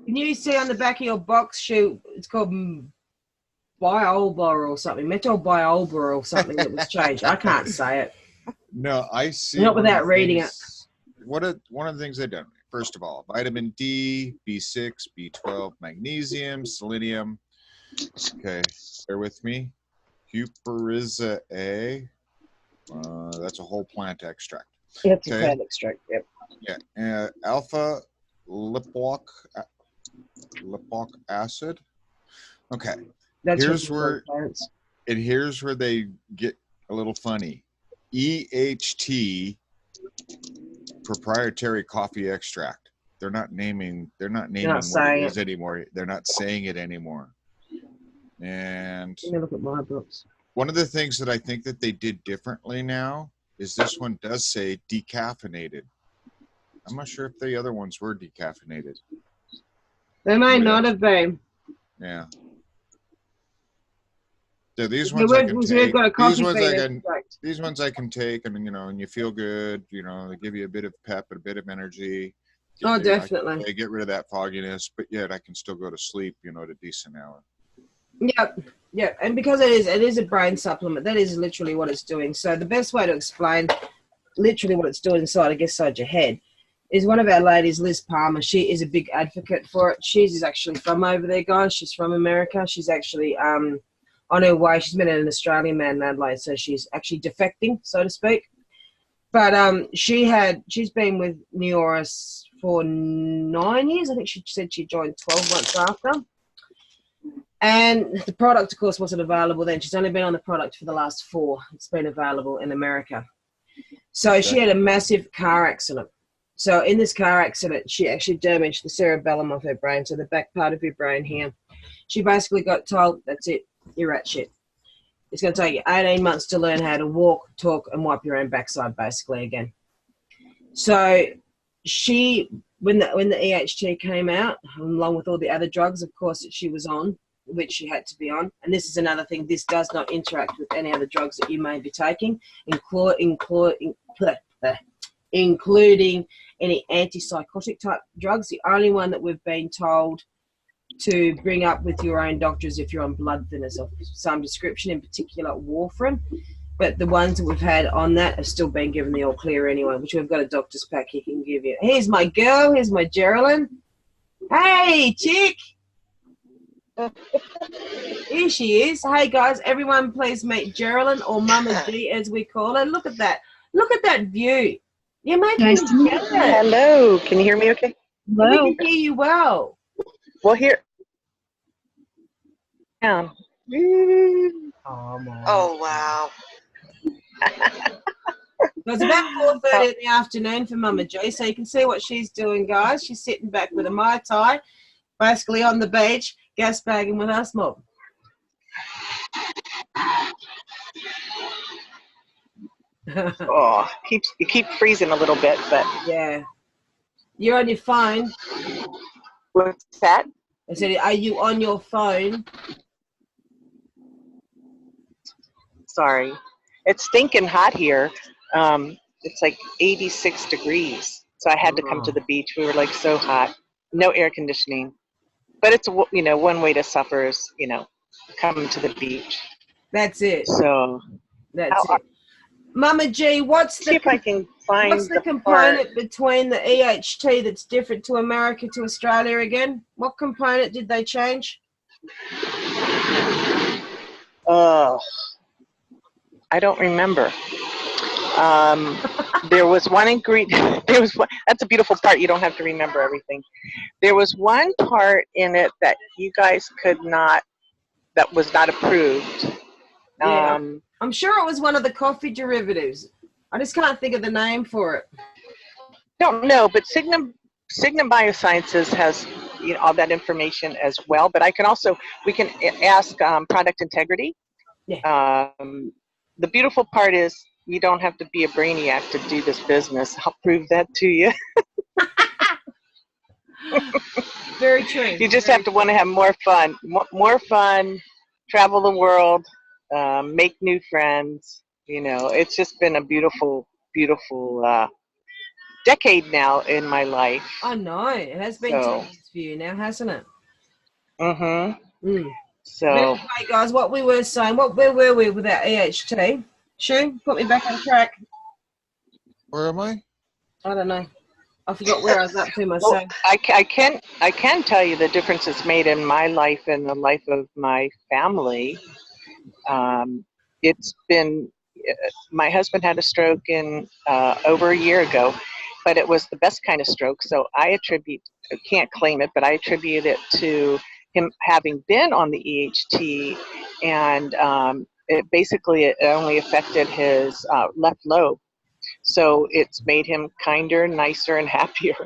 Can you see on the back of your box, Shoo, it's called Biolba or something, Metobiolba or something that was changed. I can't say it. No, I see. Not without reading it. One of the things they've done, first of all, vitamin D, B6, B12, magnesium, selenium. Okay, bear with me. Cupariza A. That's a whole plant extract. It's a plant extract, yep. Yeah, alpha lipoic acid. Okay, That's here's where And here's where they get a little funny. EHT, proprietary coffee extract. They're not naming what it is anymore. They're not saying it anymore. And let me look at my books. one of the things that I think that they did differently now is this one does say decaffeinated. I'm not sure if the other ones were decaffeinated. They may not have been. Yeah. So these ones I can take. These ones I can take, and and you feel good. They give you a bit of pep, a bit of energy. Definitely. They get rid of that fogginess, but yet I can still go to sleep, at a decent hour. Yeah, and because it is a brain supplement, that is literally what it's doing. So the best way to explain literally what it's doing inside your head is one of our ladies, Liz Palmer. She is a big advocate for it. She's actually from over there, guys. She's from America. She's actually on her way. She's met an Australian man in Adelaide, so she's actually defecting, so to speak. But she's been with Neoris for 9 years. I think she said she joined 12 months after. And the product, of course, wasn't available then. She's only been on the product for the last 4. It's been available in America. So she had a massive car accident. So in this car accident, she actually damaged the cerebellum of her brain, so the back part of her brain here. She basically got told, that's it, you're at shit. It's going to take you 18 months to learn how to walk, talk, and wipe your own backside, basically, again. So when the EHT came out, along with all the other drugs, of course, that she was on, which she had to be on, and this is another thing, this does not interact with any other drugs that you may be taking, including any antipsychotic type drugs. The only one that we've been told to bring up with your own doctor is if you're on blood thinners of some description, in particular warfarin. But the ones that we've had on that have still been given the all clear anyway, which we've got a doctor's pack he can give you. Here's my girl. Here's my Geraldine. Hey, chick. Here she is. Hey, guys, everyone please meet Geraldine, or MummaG as we call her. Look at that. Look at that view. You're making nice me jealous. Hello. Can you hear me okay? Hello. We can hear you well. Well, here. Down. Oh, wow. It's about 4:30 in the afternoon for MummaG, so you can see what she's doing, guys. She's sitting back with a Mai Tai, basically on the beach, gas bagging with us, Mob. Oh, you keep freezing a little bit, but yeah. You're on your phone. What's that? I said, are you on your phone? Sorry. It's stinking hot here. It's like 86 degrees. So I had to come to the beach. We were like so hot. No air conditioning. But it's, one way to suffer is, coming to the beach. That's it. So that's it. MummaG, what's the component between the EHT that's different to America to Australia again? What component did they change? I don't remember. There was one ingredient. That's a beautiful part. You don't have to remember everything. There was one part in it that you guys that was not approved. Yeah. I'm sure it was one of the coffee derivatives. I just can't think of the name for it. Don't know, but Signum Biosciences has all that information as well. But we can ask product integrity. Yeah. The beautiful part is you don't have to be a brainiac to do this business. I'll prove that to you. Very true. You just have to want to have more fun. More fun, travel the world, make new friends. It's just been a beautiful, beautiful decade now in my life. I know. It has been 10 years for you now, hasn't it? Mm-hmm. Mm. So, anyway, guys, what we were saying, where were we with our EHT? Shoo, put me back on track. Where am I? I don't know. I forgot where I was up to myself. Well, I can tell you the difference it's made in my life and the life of my family. It's been, my husband had a stroke over a year ago, but it was the best kind of stroke. So I can't claim it, but I attribute it to him having been on the EHT and it only affected his left lobe. So it's made him kinder, nicer, and happier.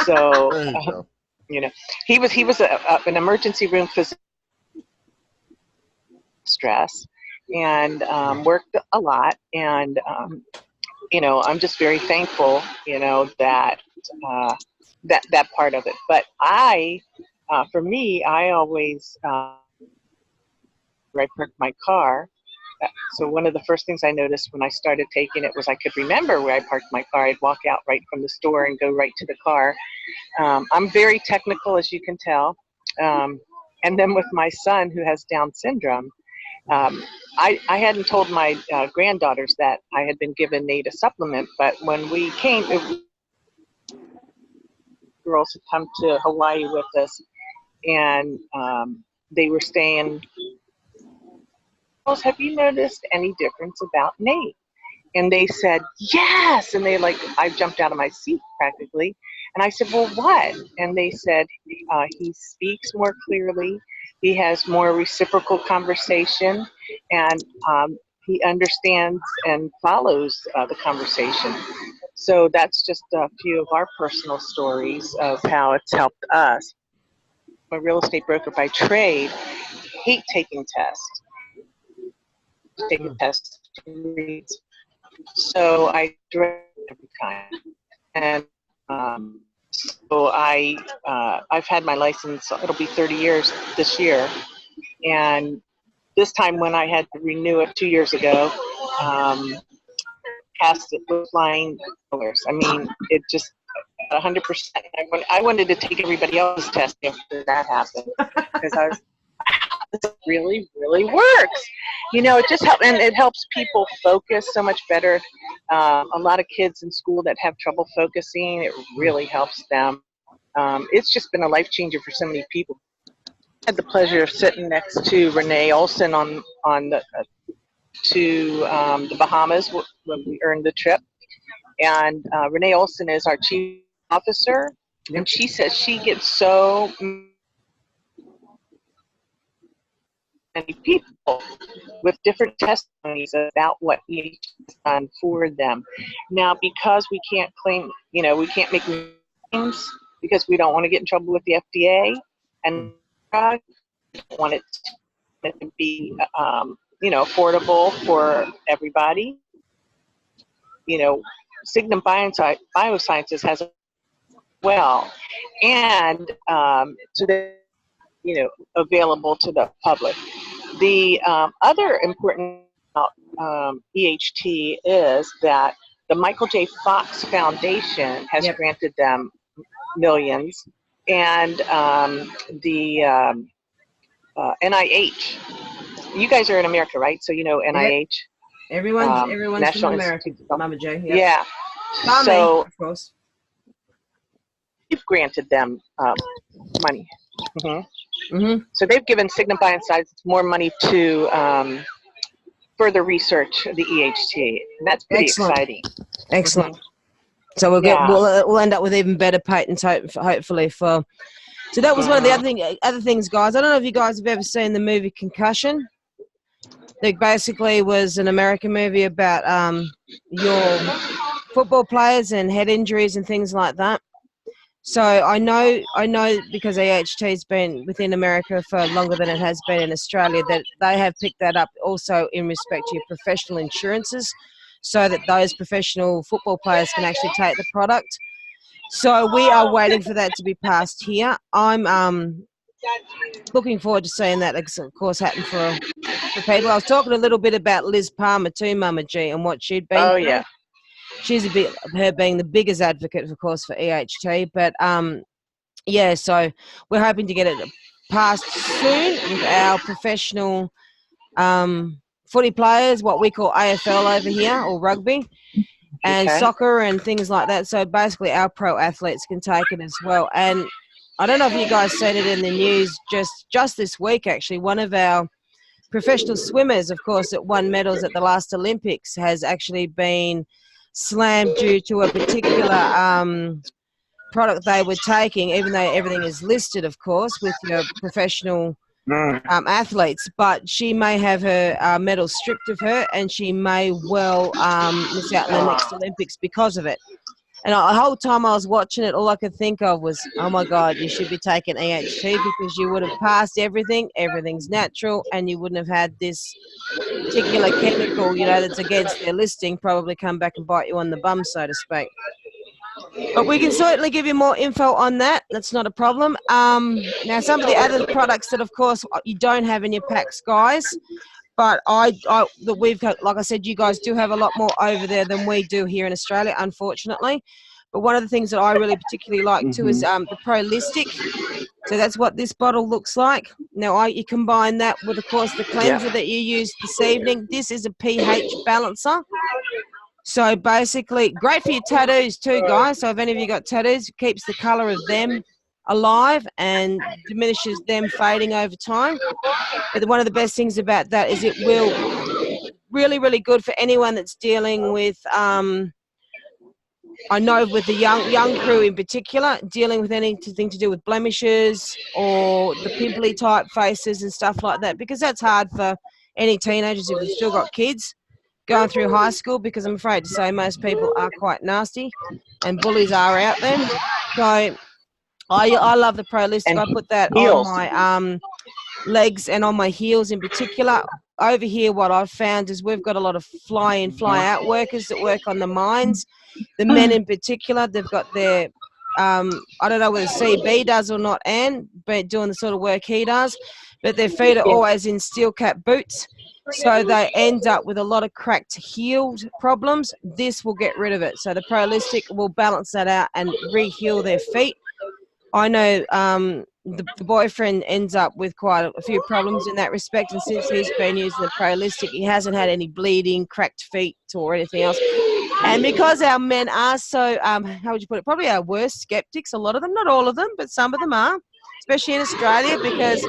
So, There you go. you know, he was an emergency room physician, stress, and worked a lot. And you know, I'm just very thankful, you know, that that part of it. But for me, I always where I parked my car. So one of the first things I noticed when I started taking it was I could remember where I parked my car. I'd walk out right from the store and go right to the car. I'm very technical, as you can tell. And then with my son who has Down syndrome, I hadn't told my granddaughters that I had been given Nate a supplement, but when we came, girls had come to Hawaii with us, and they were staying. Have you noticed any difference about Nate? And they said, yes. And I jumped out of my seat practically. And I said, well, what? And they said, he speaks more clearly. He has more reciprocal conversation, and he understands and follows the conversation. So that's just a few of our personal stories of how it's helped us. I'm a real estate broker by trade. Hate taking tests. Taking tests. So I dread every time. And so I've had my license, it'll be 30 years this year. And this time when I had to renew it 2 years ago, passed it with flying colors. I mean, it just 100%. I wanted to take everybody else's test after that happened, because I was, this really, really works. You know, it just helps, and it helps people focus so much better. A lot of kids in school that have trouble focusing, it really helps them. It's just been a life changer for so many people. I had the pleasure of sitting next to Renee Olson on the Bahamas when we earned the trip. And Renee Olson is our chief officer, and she says she gets so many people with different testimonies about what EH has done for them. Now, because we can't claim, you know, we can't make claims because we don't want to get in trouble with the FDA, and we want it to be, you know, affordable for everybody. You know, Signum Biosciences has well, and so they're, you know, available to the public. The other important EHT is that the Michael J. Fox Foundation has granted them millions, and the NIH. You guys are in America, right? So you know NIH. Everyone's National from America, MummaG. Yep. Yeah. Farming, So of course. we've granted them money. So they've given Signum Biosciences more money to further research the EHT. And that's pretty exciting. Excellent. So we'll end up with even better patents, hopefully. So that was one of the other things, guys. I don't know if you guys have ever seen the movie Concussion. It basically was an American movie about your football players and head injuries and things like that. So I know because EHT's been within America for longer than it has been in Australia, that they have picked that up also in respect to your professional insurances, so that those professional football players can actually take the product. So we are waiting for that to be passed here. I'm looking forward to seeing that, of course, happen for people. I was talking a little bit about Liz Palmer too, MummaG, and what she'd been through. Yeah. She's her being the biggest advocate, of course, for EHT. But yeah, so we're hoping to get it passed soon with our professional footy players, what we call AFL over here, or rugby, and soccer and things like that. So basically our pro athletes can take it as well. And I don't know if you guys seen it in the news just this week, actually. One of our professional swimmers, of course, that won medals at the last Olympics has actually been slammed due to a particular product they were taking, even though everything is listed, of course, with your professional athletes, but she may have her medals stripped of her, and she may well miss out in the next Olympics because of it. And the whole time I was watching it, all I could think of was, oh my God, you should be taking EHT because you would have passed everything. Everything's natural, and you wouldn't have had this particular chemical, you know, that's against their listing, probably come back and bite you on the bum, so to speak. But we can certainly give you more info on that. That's not a problem. Now, some of the other products that, of course, you don't have in your packs, guys, but that we've got, like I said, you guys do have a lot more over there than we do here in Australia, unfortunately. But one of the things that I really particularly like too is the Prolistic. So that's what this bottle looks like. Now, you combine that with, of course, the cleanser that you used this evening. This is a pH balancer. So basically, great for your tattoos too, guys. So if any of you got tattoos, it keeps the color of them alive and diminishes them fading over time. But one of the best things about that is it will really, really good for anyone that's dealing with, I know with the young crew in particular, dealing with anything to do with blemishes or the pimply type faces and stuff like that, because that's hard for any teenagers if you've still got kids going through high school, because I'm afraid to say most people are quite nasty and bullies are out there. So I love the Prolistic. I put that on my legs and on my heels in particular. Over here, what I've found is we've got a lot of fly-in, fly-out workers that work on the mines. The men in particular, they've got their, I don't know whether CB does or not, Anne, but doing the sort of work he does, but their feet are always in steel cap boots. So they end up with a lot of cracked healed problems. This will get rid of it. So the Prolistic will balance that out and re-heal their feet. I know the boyfriend ends up with quite a few problems in that respect, and since he's been using the Prolistic, he hasn't had any bleeding, cracked feet, or anything else. And because our men are so, how would you put it, probably our worst skeptics, a lot of them, not all of them, but some of them are, especially in Australia, because,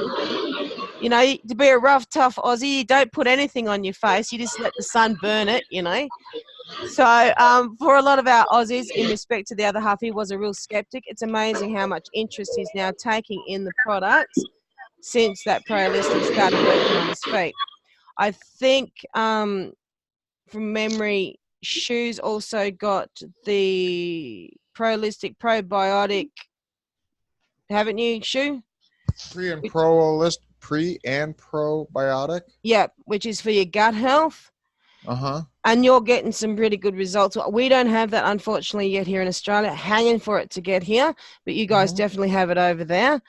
you know, to be a rough, tough Aussie, you don't put anything on your face, you just let the sun burn it, you know. So for a lot of our Aussies, in respect to the other half, he was a real skeptic. It's amazing how much interest he's now taking in the products since that Prolistic started working on his feet. I think from memory, Shoo's also got the Prolistic probiotic, haven't you, Shoo? Pre and probiotic. Yeah, which is for your gut health. And you're getting some pretty good results. We don't have that, unfortunately, yet here in Australia. Hanging for it to get here, but you guys definitely have it over there.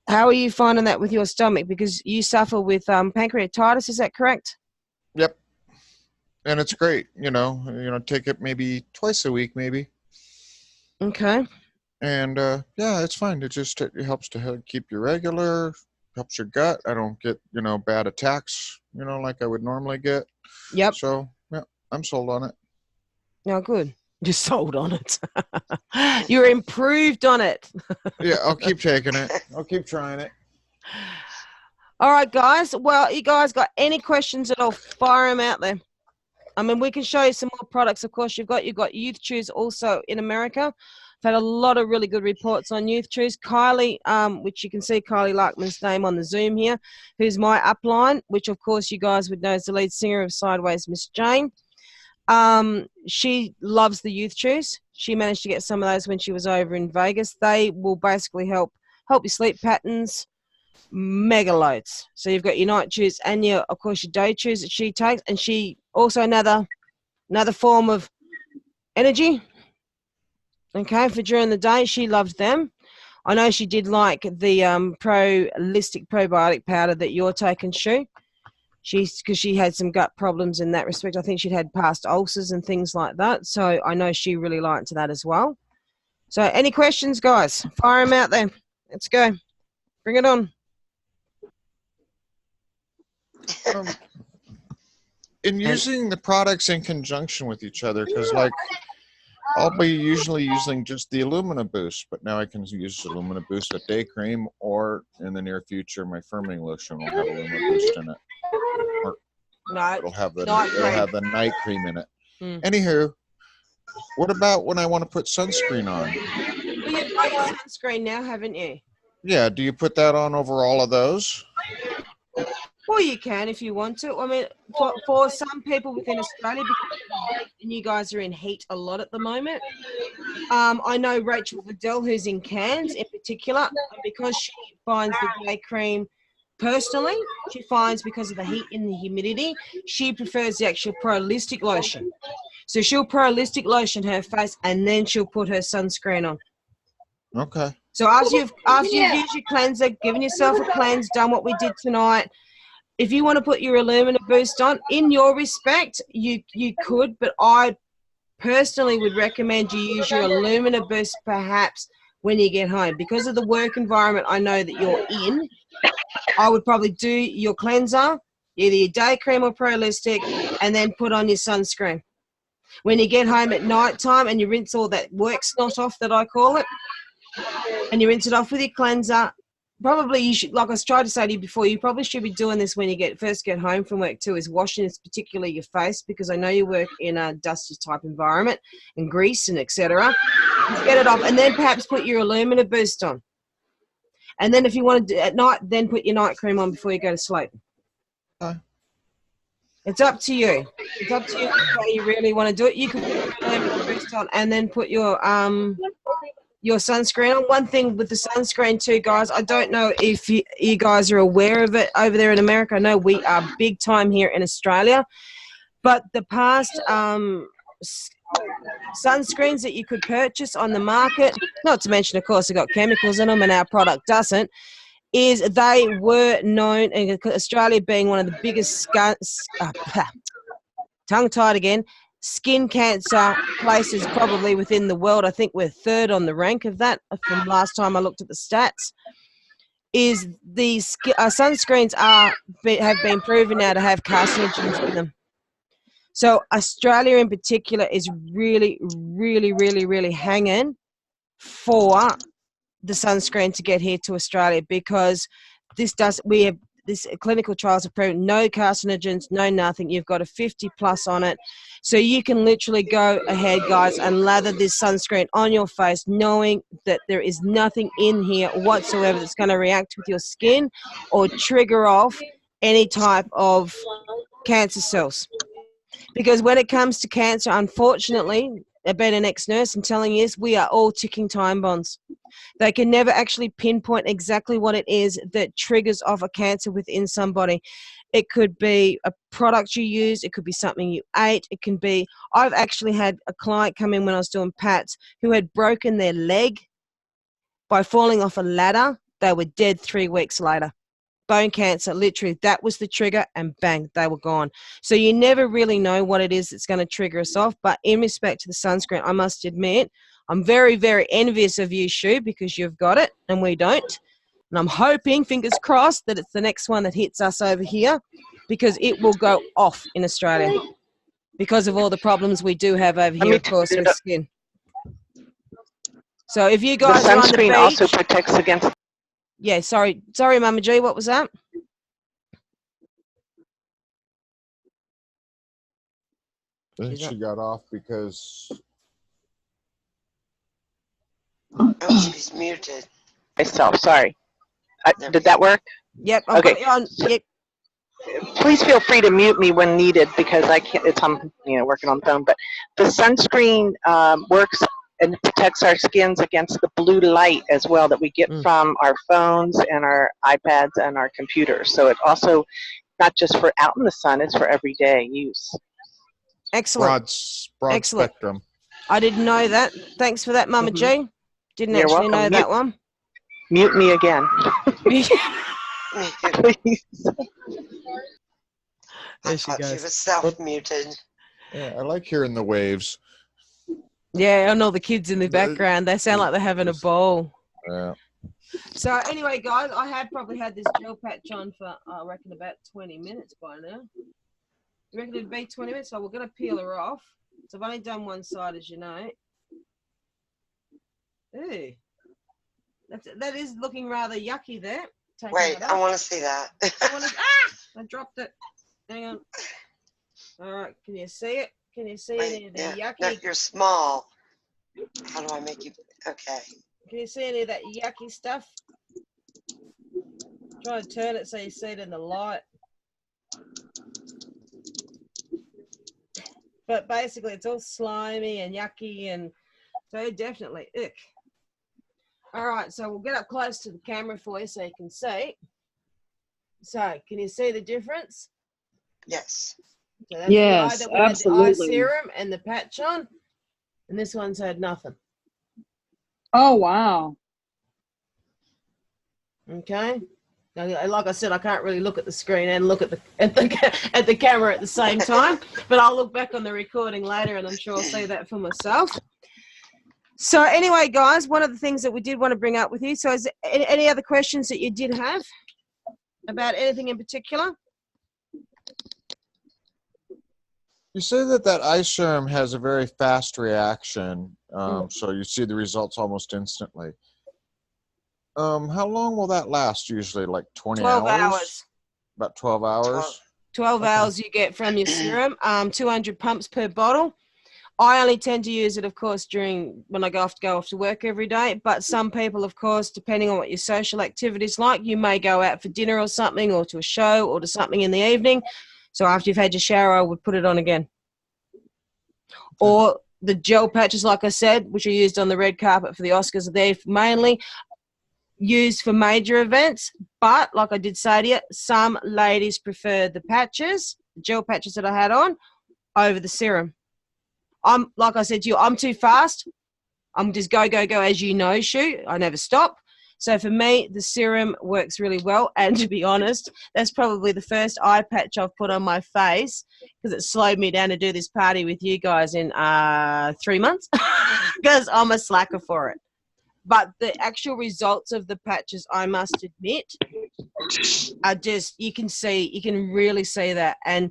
How are you finding that with your stomach? Because you suffer with pancreatitis, is that correct? Yep. And it's great, you know, take it maybe twice a week, maybe. Okay. And yeah, it's fine. It helps to keep you regular, helps your gut. I don't get, you know, bad attacks, you know, like I would normally get. Yep. So, yeah, I'm sold on it. No, good. You're sold on it. You're improved on it. Yeah, I'll keep taking it. I'll keep trying it. All right, guys. Well, you guys got any questions at all, fire them out there. I mean, we can show you some more products. Of course, you've got Youth Chews also in America. I've had a lot of really good reports on Youth Chews. Kylie, which you can see Kylie Larkman's name on the Zoom here, who's my upline, which of course you guys would know is the lead singer of Sideways Miss Jane. She loves the Youth Chews. She managed to get some of those when she was over in Vegas. They will basically help your sleep patterns, mega loads. So you've got your night chews and of course your day chews that she takes, and she also another form of energy. Okay, for during the day, she loved them. I know she did like the Prolistic probiotic powder that you're taking, Shoo. Because she had some gut problems in that respect. I think she'd had past ulcers and things like that. So I know she really liked that as well. So any questions, guys? Fire them out there. Let's go. Bring it on. In using the products in conjunction with each other, because like I'll be usually using just the Illumina Boost, but now I can use Illumina Boost, a day cream, or in the near future, my firming lotion will have Illumina Boost in it. Or No, it'll have the night cream in it. Anywho, what about when I want to put sunscreen on? Well, you've got your sunscreen now, haven't you? Yeah, do you put that on over all of those? Well, you can if you want to. I mean, for some people within Australia, because you guys are in heat a lot at the moment. I know Rachel Vidal, who's in Cairns in particular, and because she finds the day cream personally, she finds because of the heat and the humidity, she prefers the actual Prolistic lotion. So she'll Prolistic lotion her face, and then she'll put her sunscreen on. Okay. So after you've used your cleanser, given yourself a cleanse, done what we did tonight, if you want to put your Illumina Boost on, in your respect, you could, but I personally would recommend you use your Illumina Boost perhaps when you get home. Because of the work environment I know that you're in, I would probably do your cleanser, either your day cream or Prolistic, and then put on your sunscreen. When you get home at night time and you rinse all that work snot off, that I call it, and you rinse it off with your cleanser, probably you should, like I tried to say to you before, you probably should be doing this when you first get home from work too, is washing particularly your face, because I know you work in a dusty type environment and grease and etc. Get it off, and then perhaps put your Illumina Boost on. And then if you want to do at night, then put your night cream on before you go to sleep. It's up to you. It's up to you how you really want to do it. You can put your Illumina Boost on and then put your sunscreen on. One thing with the sunscreen too, guys, I don't know if you guys are aware of it over there in America. I know we are big time here in Australia, but the past sunscreens that you could purchase on the market, not to mention, of course, they've got chemicals in them and our product doesn't, is they were known, and Australia being one of the biggest tongue-tied again, skin cancer places probably within the world. I think we're third on the rank of that from last time I looked at the stats. Is these sunscreens have been proven now to have carcinogens in them. So Australia in particular is really, really, really, really hanging for the sunscreen to get here to Australia, because this clinical trials have proven no carcinogens, no nothing. You've got a 50 plus on it. So you can literally go ahead, guys, and lather this sunscreen on your face, knowing that there is nothing in here whatsoever that's going to react with your skin or trigger off any type of cancer cells. Because when it comes to cancer, unfortunately, I've been an ex-nurse and telling you this, we are all ticking time bombs. They can never actually pinpoint exactly what it is that triggers off a cancer within somebody. It could be a product you use. It could be something you ate. It can be, I've actually had a client come in when I was doing PATs who had broken their leg by falling off a ladder. They were dead 3 weeks later. Bone cancer, literally, that was the trigger, and bang, they were gone. So you never really know what it is that's going to trigger us off. But in respect to the sunscreen, I must admit, I'm very, very envious of you, Shoo, because you've got it and we don't. And I'm hoping, fingers crossed, that it's the next one that hits us over here, because it will go off in Australia because of all the problems we do have over here, of course, with skin. So if you guys are on the beach... The sunscreen also protects against... Yeah, sorry, MummaG, what was that? I think she got off because... Oh, she's muted. Myself, sorry. Did that work? Yep. Okay. Yep. Please feel free to mute me when needed, because I can't. I'm working on the phone. But the sunscreen works and protects our skins against the blue light as well that we get from our phones and our iPads and our computers. So it also not just for out in the sun; it's for everyday use. Excellent. Broad Excellent. spectrum. I didn't know that. Thanks for that, MummaG. Didn't You're actually welcome. know that one. Mute me again. Please. I thought she was self-muted. Yeah, I like hearing the waves. Yeah, and all the kids in the background. They sound like they're having a ball. Yeah. So anyway, guys, I have probably had this gel patch on for, I reckon, about 20 minutes by now. You reckon it'd be 20 minutes? So we're going to peel her off. So I've only done one side, as you know. Ooh. That is looking rather yucky there. Wait, I want to see that. I dropped it. Hang on. All right, can you see it? Can you see any of the yucky? No, you're small. How do I make you? Okay. Can you see any of that yucky stuff? Try to turn it so you see it in the light. But basically, it's all slimy and yucky, and so definitely ick. All right, so we'll get up close to the camera for you so you can see. So, can you see the difference? Yes. So that's Yes, the eye that we had the eye absolutely. serum and the patch on, and this one's had nothing. Oh, wow. Okay. Now, like I said, I can't really look at the screen and look at the camera at the same time, but I'll look back on the recording later, and I'm sure I'll see that for myself. So anyway, guys, one of the things that we did want to bring up with you. So, is there any other questions that you did have about anything in particular? You say that eye serum has a very fast reaction, so you see the results almost instantly. How long will that last usually? Like 20 12 hours? hours. About 12 hours? 12 Okay. hours you get from your serum, 200 pumps per bottle. I only tend to use it, of course, when I go off to work every day. But some people, of course, depending on what your social activity is like, you may go out for dinner or something, or to a show, or to something in the evening. So after you've had your shower, I would put it on again. Or the gel patches, like I said, which are used on the red carpet for the Oscars, are there mainly used for major events. But like I did say to you, some ladies prefer the patches, the gel patches that I had on, over the serum. Like I said to you, I'm too fast. I'm just go, as you know, Shoo. I never stop. So for me, the serum works really well. And to be honest, that's probably the first eye patch I've put on my face, because it slowed me down to do this party with you guys in 3 months, because I'm a slacker for it. But the actual results of the patches, I must admit, are just, you can really see that. And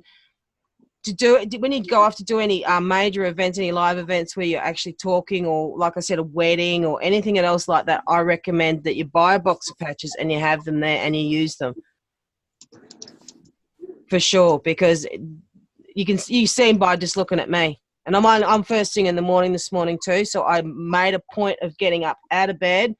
to do it, when you go off to do any major events, any live events where you're actually talking, or like I said, a wedding or anything else like that, I recommend that you buy a box of patches and you have them there and you use them for sure, because you see them by just looking at me. And I'm first thing in the morning this morning too, so I made a point of getting up out of bed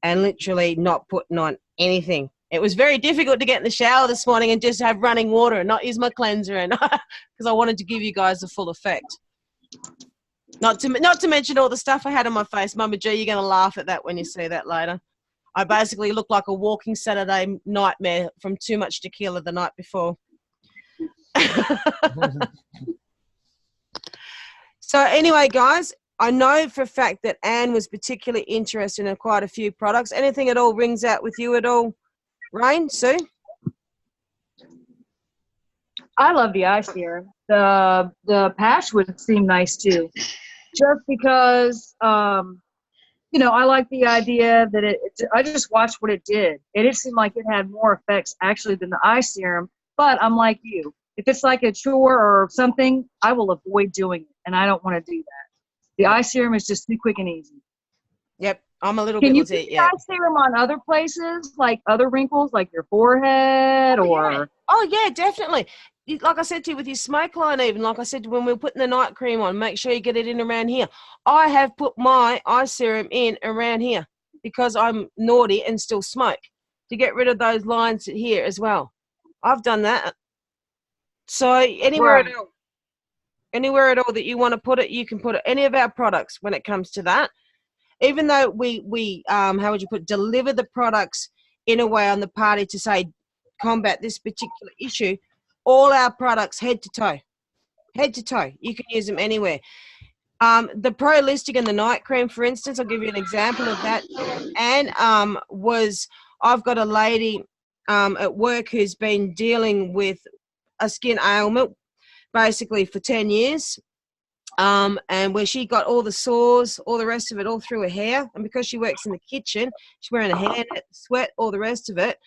and literally not putting on anything. It was very difficult to get in the shower this morning and just have running water and not use my cleanser, and because I wanted to give you guys the full effect. Not to mention all the stuff I had on my face. MummaG, you're going to laugh at that when you see that later. I basically look like a walking Saturday nightmare from too much tequila the night before. So anyway, guys, I know for a fact that Anne was particularly interested in quite a few products. Anything at all rings out with you at all, Rain, Sue? I love the eye serum. The patch would seem nice too, just because I like the idea that I just watched what it did. It seemed like it had more effects actually than the eye serum. But I'm like you. If it's like a chore or something, I will avoid doing it, and I don't want to do that. The eye serum is just too quick and easy. Yep, I'm a little Can bit you with put it. the Yeah. eye serum on other places, like other wrinkles, like your forehead, or? Oh yeah, definitely. Like I said to you, with your smoke line, even like I said when we were putting the night cream on, make sure you get it in around here. I have put my eye serum in around here because I'm naughty and still smoke, to get rid of those lines here as well. I've done that. So anywhere Right. at all that you want to put it, you can put it. Any of our products when it comes to that. Even though we how would you put, deliver the products in a way on the party to say combat this particular issue, all our products head to toe, you can use them anywhere. The Pro Listic and the night cream, for instance, I'll give you an example of that. And I've got a lady at work who's been dealing with a skin ailment basically for 10 years. And where she got all the sores, all the rest of it, all through her hair. And because she works in the kitchen, she's wearing a hairnet, sweat, all the rest of it.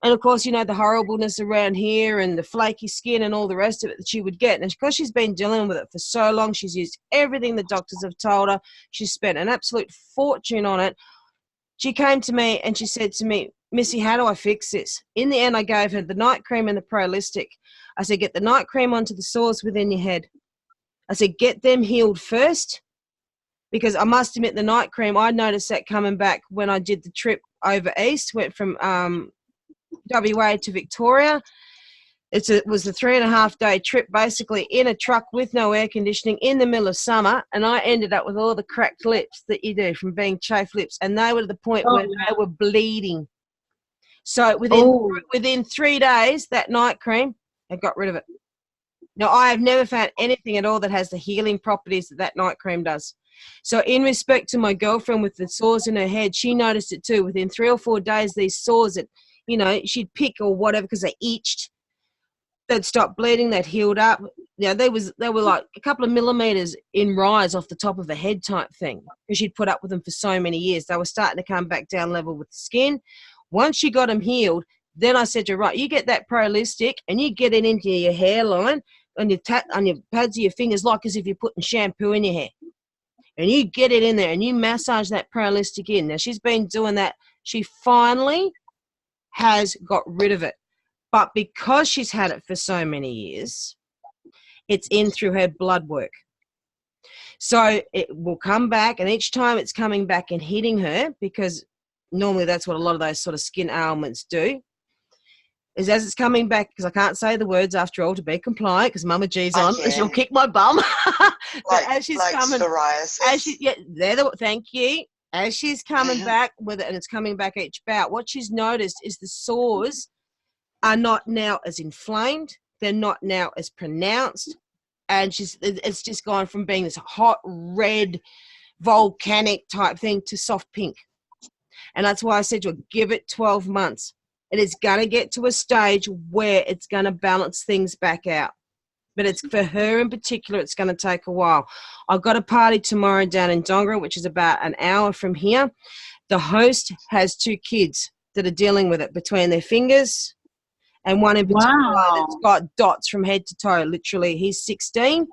And of course, the horribleness around here and the flaky skin and all the rest of it that she would get. And because she's been dealing with it for so long, she's used everything the doctors have told her. She's spent an absolute fortune on it. She came to me and she said to me, Missy, how do I fix this? In the end, I gave her the night cream and the Pro Listic. I said, get the night cream onto the sores within your head. I said, get them healed first, because I must admit the night cream, I noticed that coming back when I did the trip over east, went from WA to Victoria. It was a 3.5-day trip, basically in a truck with no air conditioning in the middle of summer, and I ended up with all the cracked lips that you do from being chafed lips, and they were to the point where they were bleeding. So within 3 days, that night cream, I got rid of it. Now, I have never found anything at all that has the healing properties that night cream does. So in respect to my girlfriend with the sores in her head, she noticed it too. Within 3 or 4 days, these sores that, you know, she'd pick or whatever because they itched, they'd stop bleeding, they'd healed up. You know, they were like a couple of millimeters in rise off the top of the head type thing because she'd put up with them for so many years. They were starting to come back down level with the skin. Once she got them healed, then I said to her, right, you get that Prolistic and you get it into your hairline on your pads of your fingers like as if you're putting shampoo in your hair. And you get it in there and you massage that Prolistic in. Now, she's been doing that. She finally has got rid of it. But because she's had it for so many years, it's in through her blood work. So it will come back, and each time it's coming back and hitting her, because normally that's what a lot of those sort of skin ailments do, is as it's coming back, because I can't say the words after all to be compliant, because MummaG's on, she'll kick my bum. But as she's coming, psoriasis. Thank you. As she's coming back with it, and it's coming back each bout, what she's noticed is the sores are not now as inflamed, they're not now as pronounced, and it's just gone from being this hot red volcanic type thing to soft pink. And that's why I said to her, give it 12 months. It is going to get to a stage where it's going to balance things back out. But it's for her in particular, it's going to take a while. I've got a party tomorrow down in Dongra, which is about an hour from here. The host has 2 kids that are dealing with it between their fingers, and one in particular that's got dots from head to toe, literally. He's 16.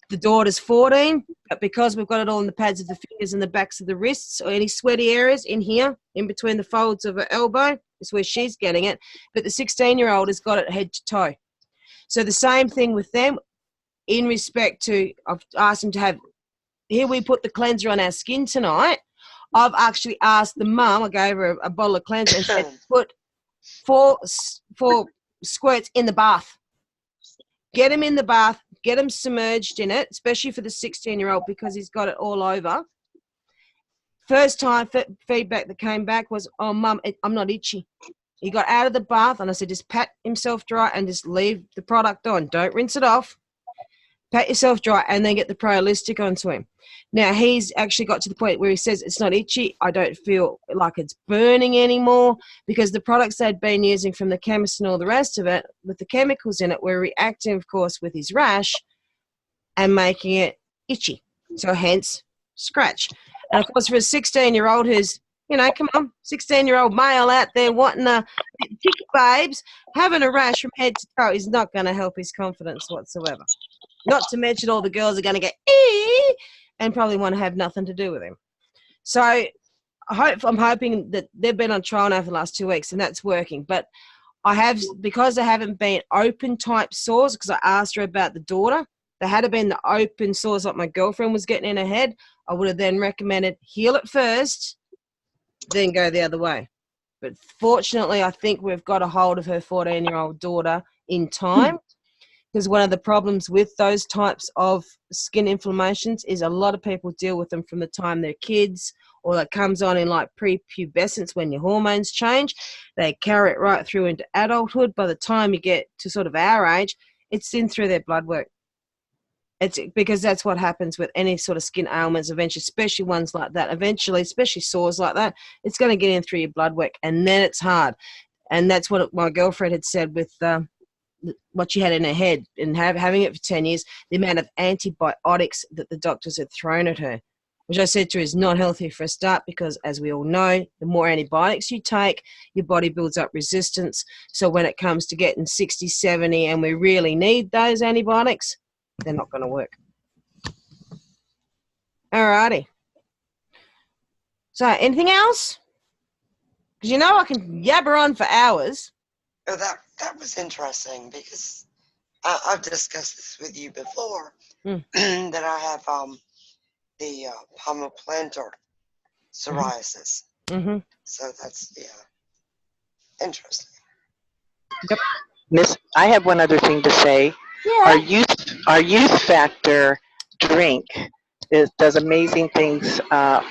The daughter's 14. But because we've got it all in the pads of the fingers and the backs of the wrists, or any sweaty areas in here, in between the folds of her elbow, is where she's getting it. But the 16-year-old has got it head to toe. So the same thing with them in respect to, I've asked them to have, here we put the cleanser on our skin tonight. I've actually asked the mum, I gave her a bottle of cleanser and said, put 4 squirts in the bath. Get him in the bath, get him submerged in it, especially for the 16-year-old because he's got it all over. First time feedback that came back was, oh, Mum, I'm not itchy. He got out of the bath and I said, just pat himself dry and just leave the product on. Don't rinse it off. Pat yourself dry and then get the Prolistic onto him. Now, he's actually got to the point where he says it's not itchy. I don't feel like it's burning anymore because the products they'd been using from the chemist and all the rest of it, with the chemicals in it, were reacting, of course, with his rash and making it itchy. So hence, scratch. And, of course, for a 16-year-old who's, you know, come on, 16-year-old male out there wanting a tick babes, having a rash from head to toe is not going to help his confidence whatsoever. Not to mention all the girls are going to get and probably want to have nothing to do with him. So I'm hoping that they've been on trial now for the last 2 weeks and that's working. But because there haven't been open type sores, because I asked her about the daughter, there had been the open sores like my girlfriend was getting in her head, I would have then recommended heal it first, then go the other way. But fortunately, I think we've got a hold of her 14-year-old daughter in time. Because one of the problems with those types of skin inflammations is a lot of people deal with them from the time they're kids, or that comes on in like prepubescence when your hormones change. They carry it right through into adulthood. By the time you get to sort of our age, it's in through their blood work. It's because that's what happens with any sort of skin ailments eventually, especially ones like that. Eventually, especially sores like that, it's going to get in through your blood work, and then it's hard. And that's what my girlfriend had said with what she had in her head, and having it for 10 years, the amount of antibiotics that the doctors had thrown at her, which I said to her is not healthy for a start, because as we all know, the more antibiotics you take, your body builds up resistance. So when it comes to getting 60, 70, and we really need those antibiotics, they're not going to work. Alrighty. So anything else? Because you know I can yabber on for hours. Oh, that was interesting because I've discussed this with you before, that I have the palmoplantar psoriasis. Mm-hmm. So that's, yeah. Interesting. Miss, I have one other thing to say. Yeah. Our youth factor drink does amazing things to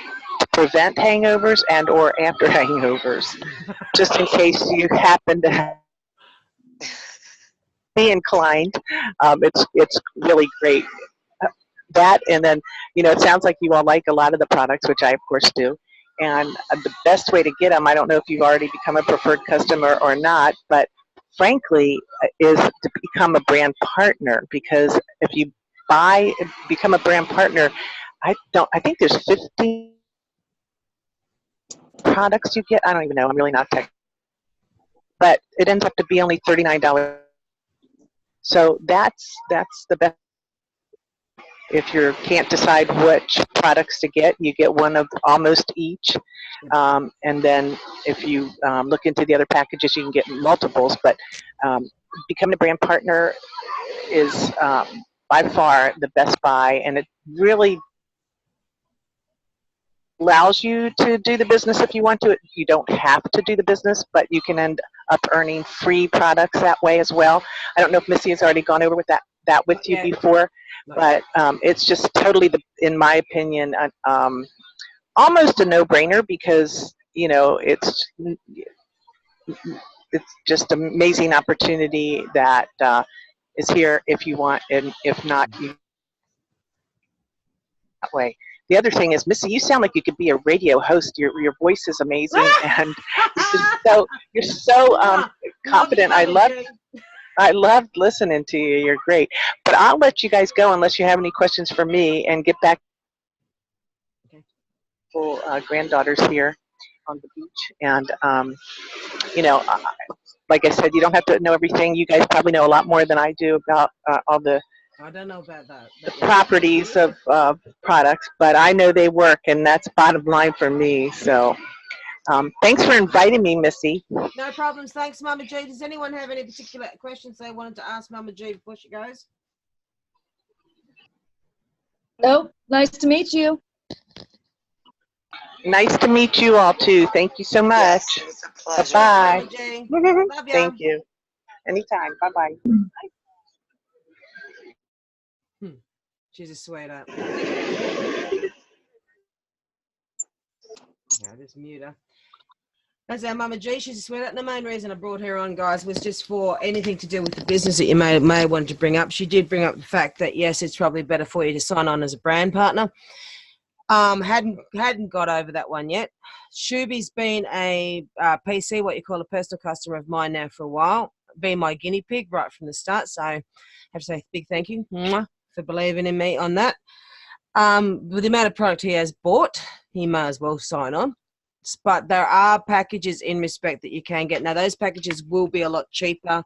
prevent hangovers and or after hangovers. Just in case you happen to be inclined, it's really great. That, and then, it sounds like you all like a lot of the products, which I of course do. And the best way to get them, I don't know if you've already become a preferred customer or not, but frankly, is to become a brand partner. Because if you become a brand partner, I think there's 50 products you get. I don't even know. I'm really not tech, but it ends up to be only $39. So that's the best. If you can't decide which products to get, you get one of almost each. And then if you look into the other packages, you can get multiples. But becoming a brand partner is by far the best buy, and it really allows you to do the business if you want to. You don't have to do the business, but you can end up earning free products that way as well. I don't know if Missy has already gone over with that with you before, but it's just totally, in my opinion, almost a no-brainer, because it's just an amazing opportunity that is here if you want, and if not, you that way. The other thing is, Missy, you sound like you could be a radio host. Your voice is amazing, and you're so confident. I loved listening to you. You're great. But I'll let you guys go unless you have any questions for me, and get back to granddaughters here on the beach. And like I said, you don't have to know everything. You guys probably know a lot more than I do about all the I don't know about that. properties of products, but I know they work, and that's bottom line for me. So thanks for inviting me, Missy. No problems. Thanks, Mama G. Does anyone have any particular questions they wanted to ask Mama G before she goes? Nope. Nice to meet you. Nice to meet you all too. Thank you so much. Yes, it was a pleasure. Bye. Mama G. Love ya. Thank you. Anytime. Bye bye. She's a sweetheart. Yeah, just mute her. That's our Mama G. She's a sweetheart. And the main reason I brought her on, guys, was just for anything to do with the business that you may want to bring up. She did bring up the fact that, yes, it's probably better for you to sign on as a brand partner. Hadn't got over that one yet. Shooby's been a PC, what you call a personal customer of mine now for a while. Been my guinea pig right from the start. So I have to say a big thank you for believing in me on that. With the amount of product he has bought, he may as well sign on. But there are packages in respect that you can get. Now, those packages will be a lot cheaper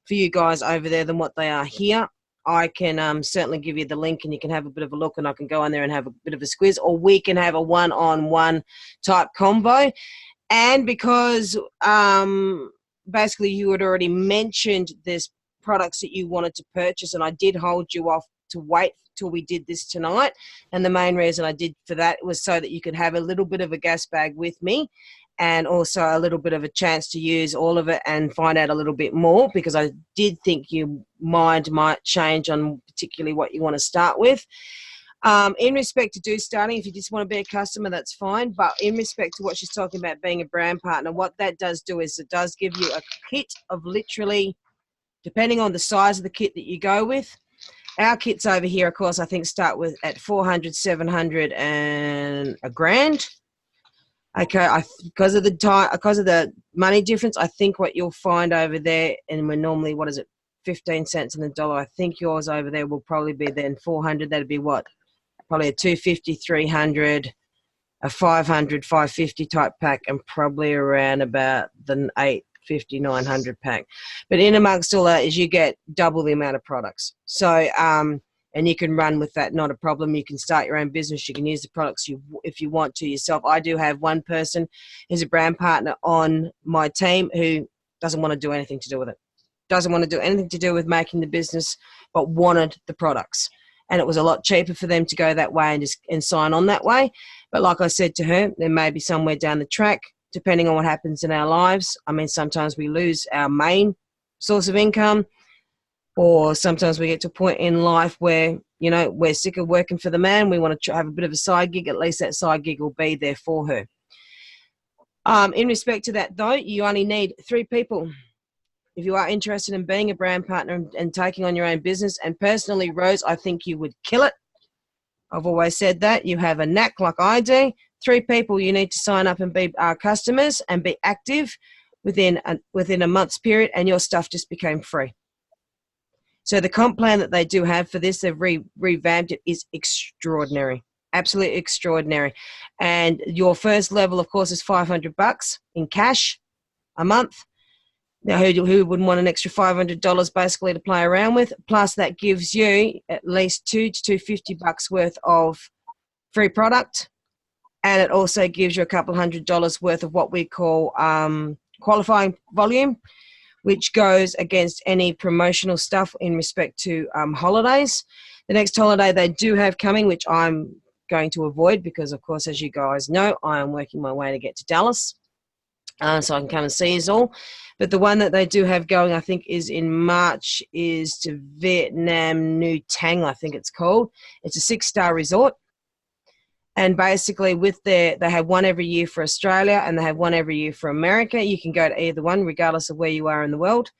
for you guys over there than what they are here. I can certainly give you the link, and you can have a bit of a look, and I can go on there and have a bit of a squiz, or we can have a one-on-one type combo. And because basically you had already mentioned there's products that you wanted to purchase, and I did hold you off to wait till we did this tonight, and the main reason I did for that was so that you could have a little bit of a gas bag with me, and also a little bit of a chance to use all of it and find out a little bit more, because I did think your mind might change on particularly what you want to start with. In respect to starting, if you just want to be a customer, that's fine. But in respect to what she's talking about being a brand partner, what that does do is it does give you a kit of literally, depending on the size of the kit that you go with. Our kits over here, of course, I think start with at 400, 700, and $1,000. Okay, because of the money difference, I think what you'll find over there, and we're normally, 15 cents in the dollar. I think yours over there will probably be then 400. That'd be what? Probably a 250, 300, a 500, 550 type pack, and probably around about the 850, 900 pack. But in amongst all that is you get double the amount of products. So, and you can run with that, not a problem. You can start your own business. You can use the products if you want to yourself. I do have one person who's a brand partner on my team who doesn't want to do anything to do with it. Doesn't want to do anything to do with making the business, but wanted the products. And it was a lot cheaper for them to go that way and sign on that way. But like I said to her, there may be somewhere down the track, depending on what happens in our lives. I mean, sometimes we lose our main source of income, or sometimes we get to a point in life where, you know, we're sick of working for the man. We want to have a bit of a side gig. At least that side gig will be there for her. In respect to that, though, you only need 3 people. If you are interested in being a brand partner and taking on your own business, and personally, Rose, I think you would kill it. I've always said that. You have a knack like I do. 3 people you need to sign up and be our customers and be active within a month's period, and your stuff just became free. So the comp plan that they do have for this, they've revamped it, is extraordinary. Absolutely extraordinary. And your first level, of course, is $500 in cash a month. Now, who wouldn't want an extra $500 basically to play around with? Plus, that gives you at least $200 to $250 worth of free product, and it also gives you a couple $100 worth of what we call qualifying volume, which goes against any promotional stuff in respect to holidays. The next holiday they do have coming, which I'm going to avoid because, of course, as you guys know, I am working my way to get to Dallas. So I can come and see us all. But the one that they do have going, I think, is in March, is to Vietnam New Tang, I think it's called. It's a 6-star resort. And basically they have one every year for Australia, and they have one every year for America. You can go to either one, regardless of where you are in the world.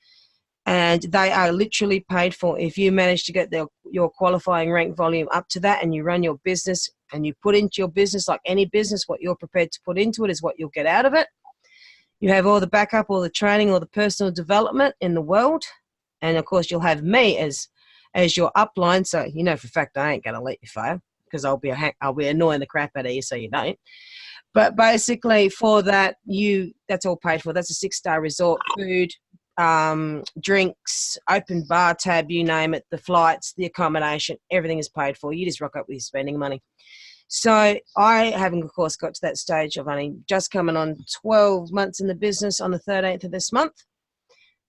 And they are literally paid for. If you manage to get your qualifying rank volume up to that, and you run your business and you put into your business, like any business, what you're prepared to put into it is what you'll get out of it. You have all the backup, all the training, all the personal development in the world. And, of course, you'll have me as your upline. So, you know for a fact I ain't going to let you fail, because I'll be annoying the crap out of you so you don't. But basically for that, that's all paid for. That's a 6-star resort. Food, drinks, open bar tab, you name it, the flights, the accommodation, everything is paid for. You just rock up with your spending money. So I haven't, of course, got to that stage of only just coming on 12 months in the business on the 13th of this month.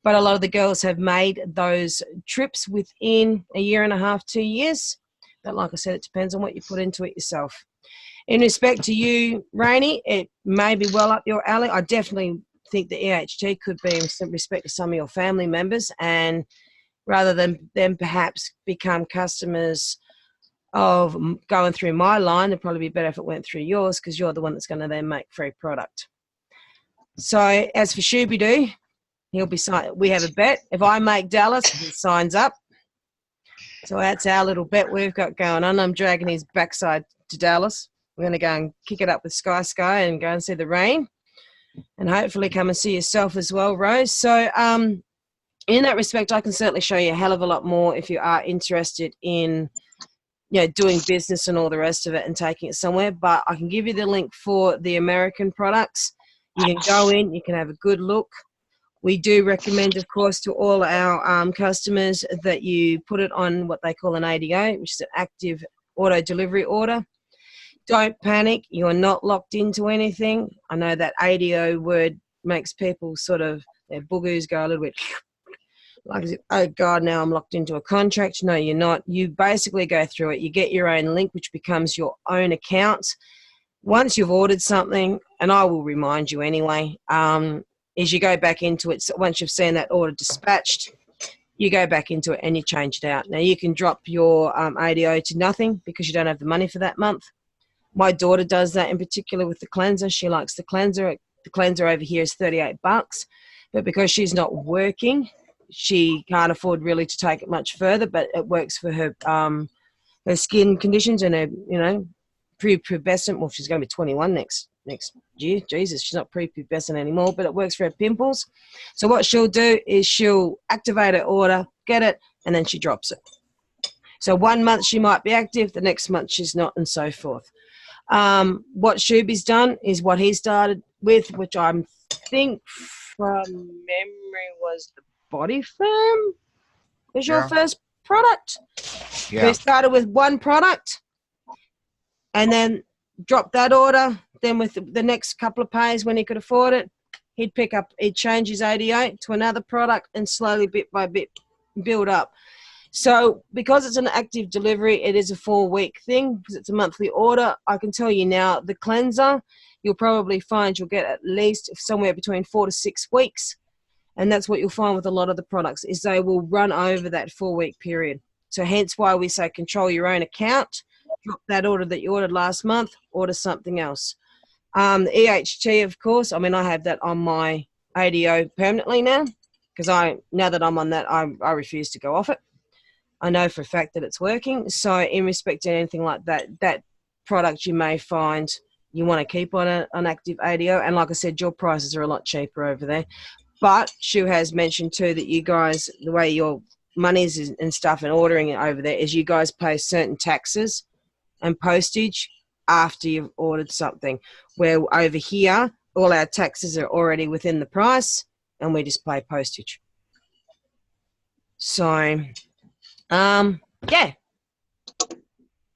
But a lot of the girls have made those trips within a year and a half, 2 years. But like I said, it depends on what you put into it yourself. In respect to you, Rainey, it may be well up your alley. I definitely think the EHT could be in respect to some of your family members, and rather than them perhaps become customers of going through my line, it'd probably be better if it went through yours, because you're the one that's going to then make free product. So as for Shooby-Doo, we have a bet. If I make Dallas, he signs up. So that's our little bet we've got going on. I'm dragging his backside to Dallas. We're going to go and kick it up with Sky and go and see the rain, and hopefully come and see yourself as well, Rose. So in that respect, I can certainly show you a hell of a lot more if you are interested in, you know, doing business and all the rest of it and taking it somewhere. But I can give you the link for the American products. You can go in, you can have a good look. We do recommend, of course, to all our customers that you put it on what they call an ADO, which is an active auto delivery order. Don't panic. You're not locked into anything. I know that ADO word makes people sort of, their boogoos go a little bit like, oh God, now I'm locked into a contract. No, you're not. You basically go through it. You get your own link, which becomes your own account. Once you've ordered something, and I will remind you anyway, is you go back into it. So once you've seen that order dispatched, you go back into it and you change it out. Now, you can drop your ADO to nothing because you don't have the money for that month. My daughter does that in particular with the cleanser. She likes the cleanser. The cleanser over here is $38, but because she's not working, she can't afford really to take it much further, but it works for her her skin conditions and her, you know, prepubescent. Well, she's going to be 21 next year. Jesus, she's not prepubescent anymore, but it works for her pimples. So what she'll do is she'll activate her order, get it, and then she drops it. So 1 month she might be active, the next month she's not, and so forth. What Shooby's done is what he started with, which I think from memory was the Body Firm was your first product. Yeah. He started with one product and then dropped that order. Then with the next couple of pays when he could afford it, he'd change his ADO to another product and slowly bit by bit build up. So because it's an active delivery, it is a 4-week thing because it's a monthly order. I can tell you now, the cleanser you'll probably find you'll get at least somewhere between 4 to 6 weeks. And that's what you'll find with a lot of the products, is they will run over that 4-week period. So hence why we say control your own account, drop that order that you ordered last month, order something else. The EHT, of course, I mean, I have that on my ADO permanently now, because now that I'm on that, I refuse to go off it. I know for a fact that it's working. So in respect to anything like that, that product you may find you want to keep on an active ADO. And like I said, your prices are a lot cheaper over there. But Shoo has mentioned too that you guys, the way your monies and stuff and ordering it over there is you guys pay certain taxes and postage after you've ordered something, where over here all our taxes are already within the price and we just pay postage. So yeah,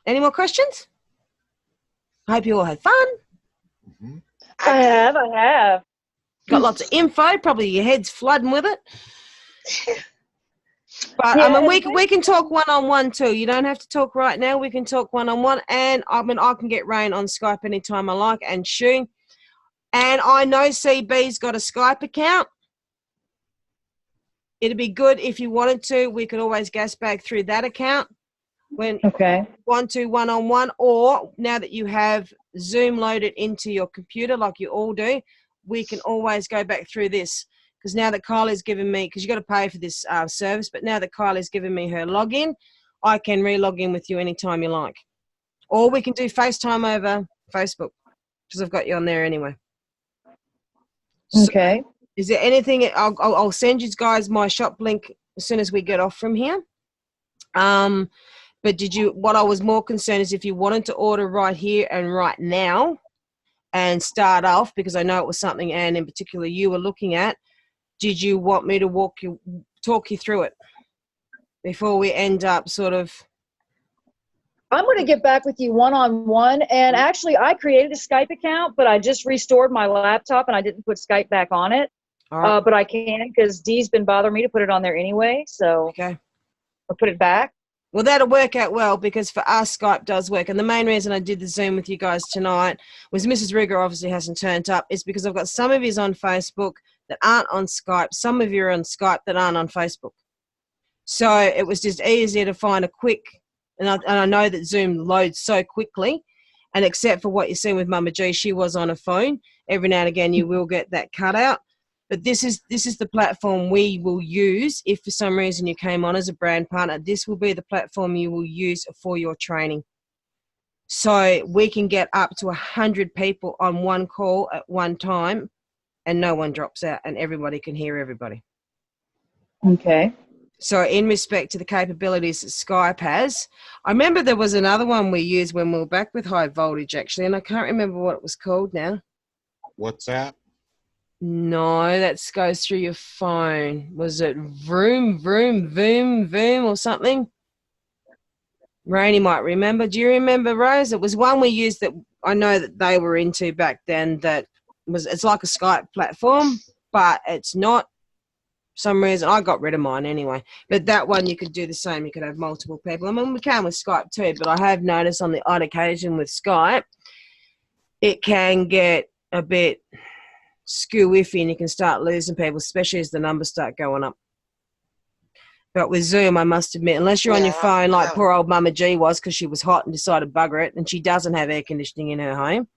any more questions? I hope you all had fun. Mm-hmm. I have Got lots of info, probably your head's flooding with it. But Yeah, I mean, we can talk one-on-one too. You don't have to talk right now. We can talk one-on-one, and I mean, I can get Rain on Skype anytime I like, and Shoo. And I know CB's got a Skype account. It'd be good if you wanted to. We could always gas bag through that account when want to one-on-one, or now that you have Zoom loaded into your computer like you all do, we can always go back through this. Because now that Kylie's given me, because you've got to pay for this service, but now that Kylie's given me her login, I can re-log in with you anytime you like. Or we can do FaceTime over Facebook, because I've got you on there anyway. So, Okay. is there anything? I'll send you guys my shop link as soon as we get off from here. But what I was more concerned is if you wanted to order right here and right now and start off, because I know it was something, Anne, in particular, you were looking at, did you want me to talk you through it before we end up sort of? I'm going to get back with you one-on-one. And actually, I created a Skype account, but I just restored my laptop and I didn't put Skype back on it. Right. But I can, because Dee's been bothering me to put it on there anyway. So okay, I'll put it back. Well, that'll work out well, because for us, Skype does work. And the main reason I did the Zoom with you guys tonight was Mrs. Rigger obviously hasn't turned up. It's because I've got some of yous on Facebook that aren't on Skype. Some of you are on Skype that aren't on Facebook. So it was just easier to find a quick, and I know that Zoom loads so quickly, and except for what you're seeing with MummaG, she was on a phone. Every now and again you will get that cut out. But this is the platform we will use if for some reason you came on as a brand partner. This will be the platform you will use for your training. So we can get up to 100 people on one call at one time, and no one drops out, and everybody can hear everybody. Okay. So in respect to the capabilities that Skype has, I remember there was another one we used when we were back with High Voltage, actually, and I can't remember what it was called now. What's that? No, that goes through your phone. Was it Vroom, or something? Rainey might remember. Do you remember, Rose? It was one we used that I know that they were into back then. It's like a Skype platform, but it's not. For some reason, I got rid of mine anyway. But that one, you could do the same. You could have multiple people. I mean, we can with Skype too, but I have noticed on the odd occasion with Skype, it can get a bit skew iffy and you can start losing people, especially as the numbers start going up. But with Zoom, I must admit, unless you're on your phone like poor old MummaG was, because she was hot and decided to bugger it, and she doesn't have air conditioning in her home,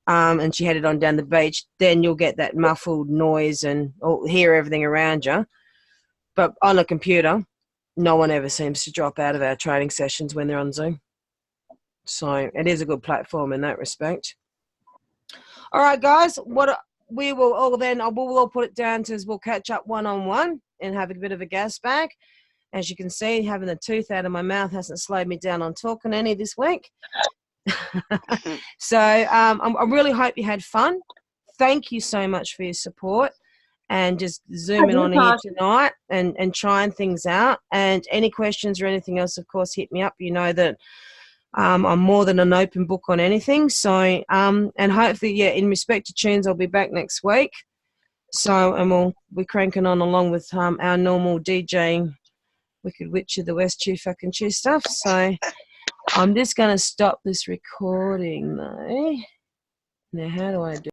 and she headed on down the beach, then you'll get that muffled noise and hear everything around you. But on a computer, no one ever seems to drop out of our training sessions when they're on Zoom. So it is a good platform in that respect. All right, guys, we will all put it down to is we'll catch up one-on-one and have a bit of a gas bag. As you can see, having the tooth out of my mouth hasn't slowed me down on talking any this week. So I really hope you had fun. Thank you so much for your support and just zooming on here tonight and trying things out. And any questions or anything else, of course, hit me up. You know that I'm more than an open book on anything. So, and hopefully, yeah, in respect to tunes, I'll be back next week. So, and we'll be cranking on along with our normal DJing Wicked Witch of the West Chew fucking chew stuff. So, I'm just going to stop this recording though Now, how do I do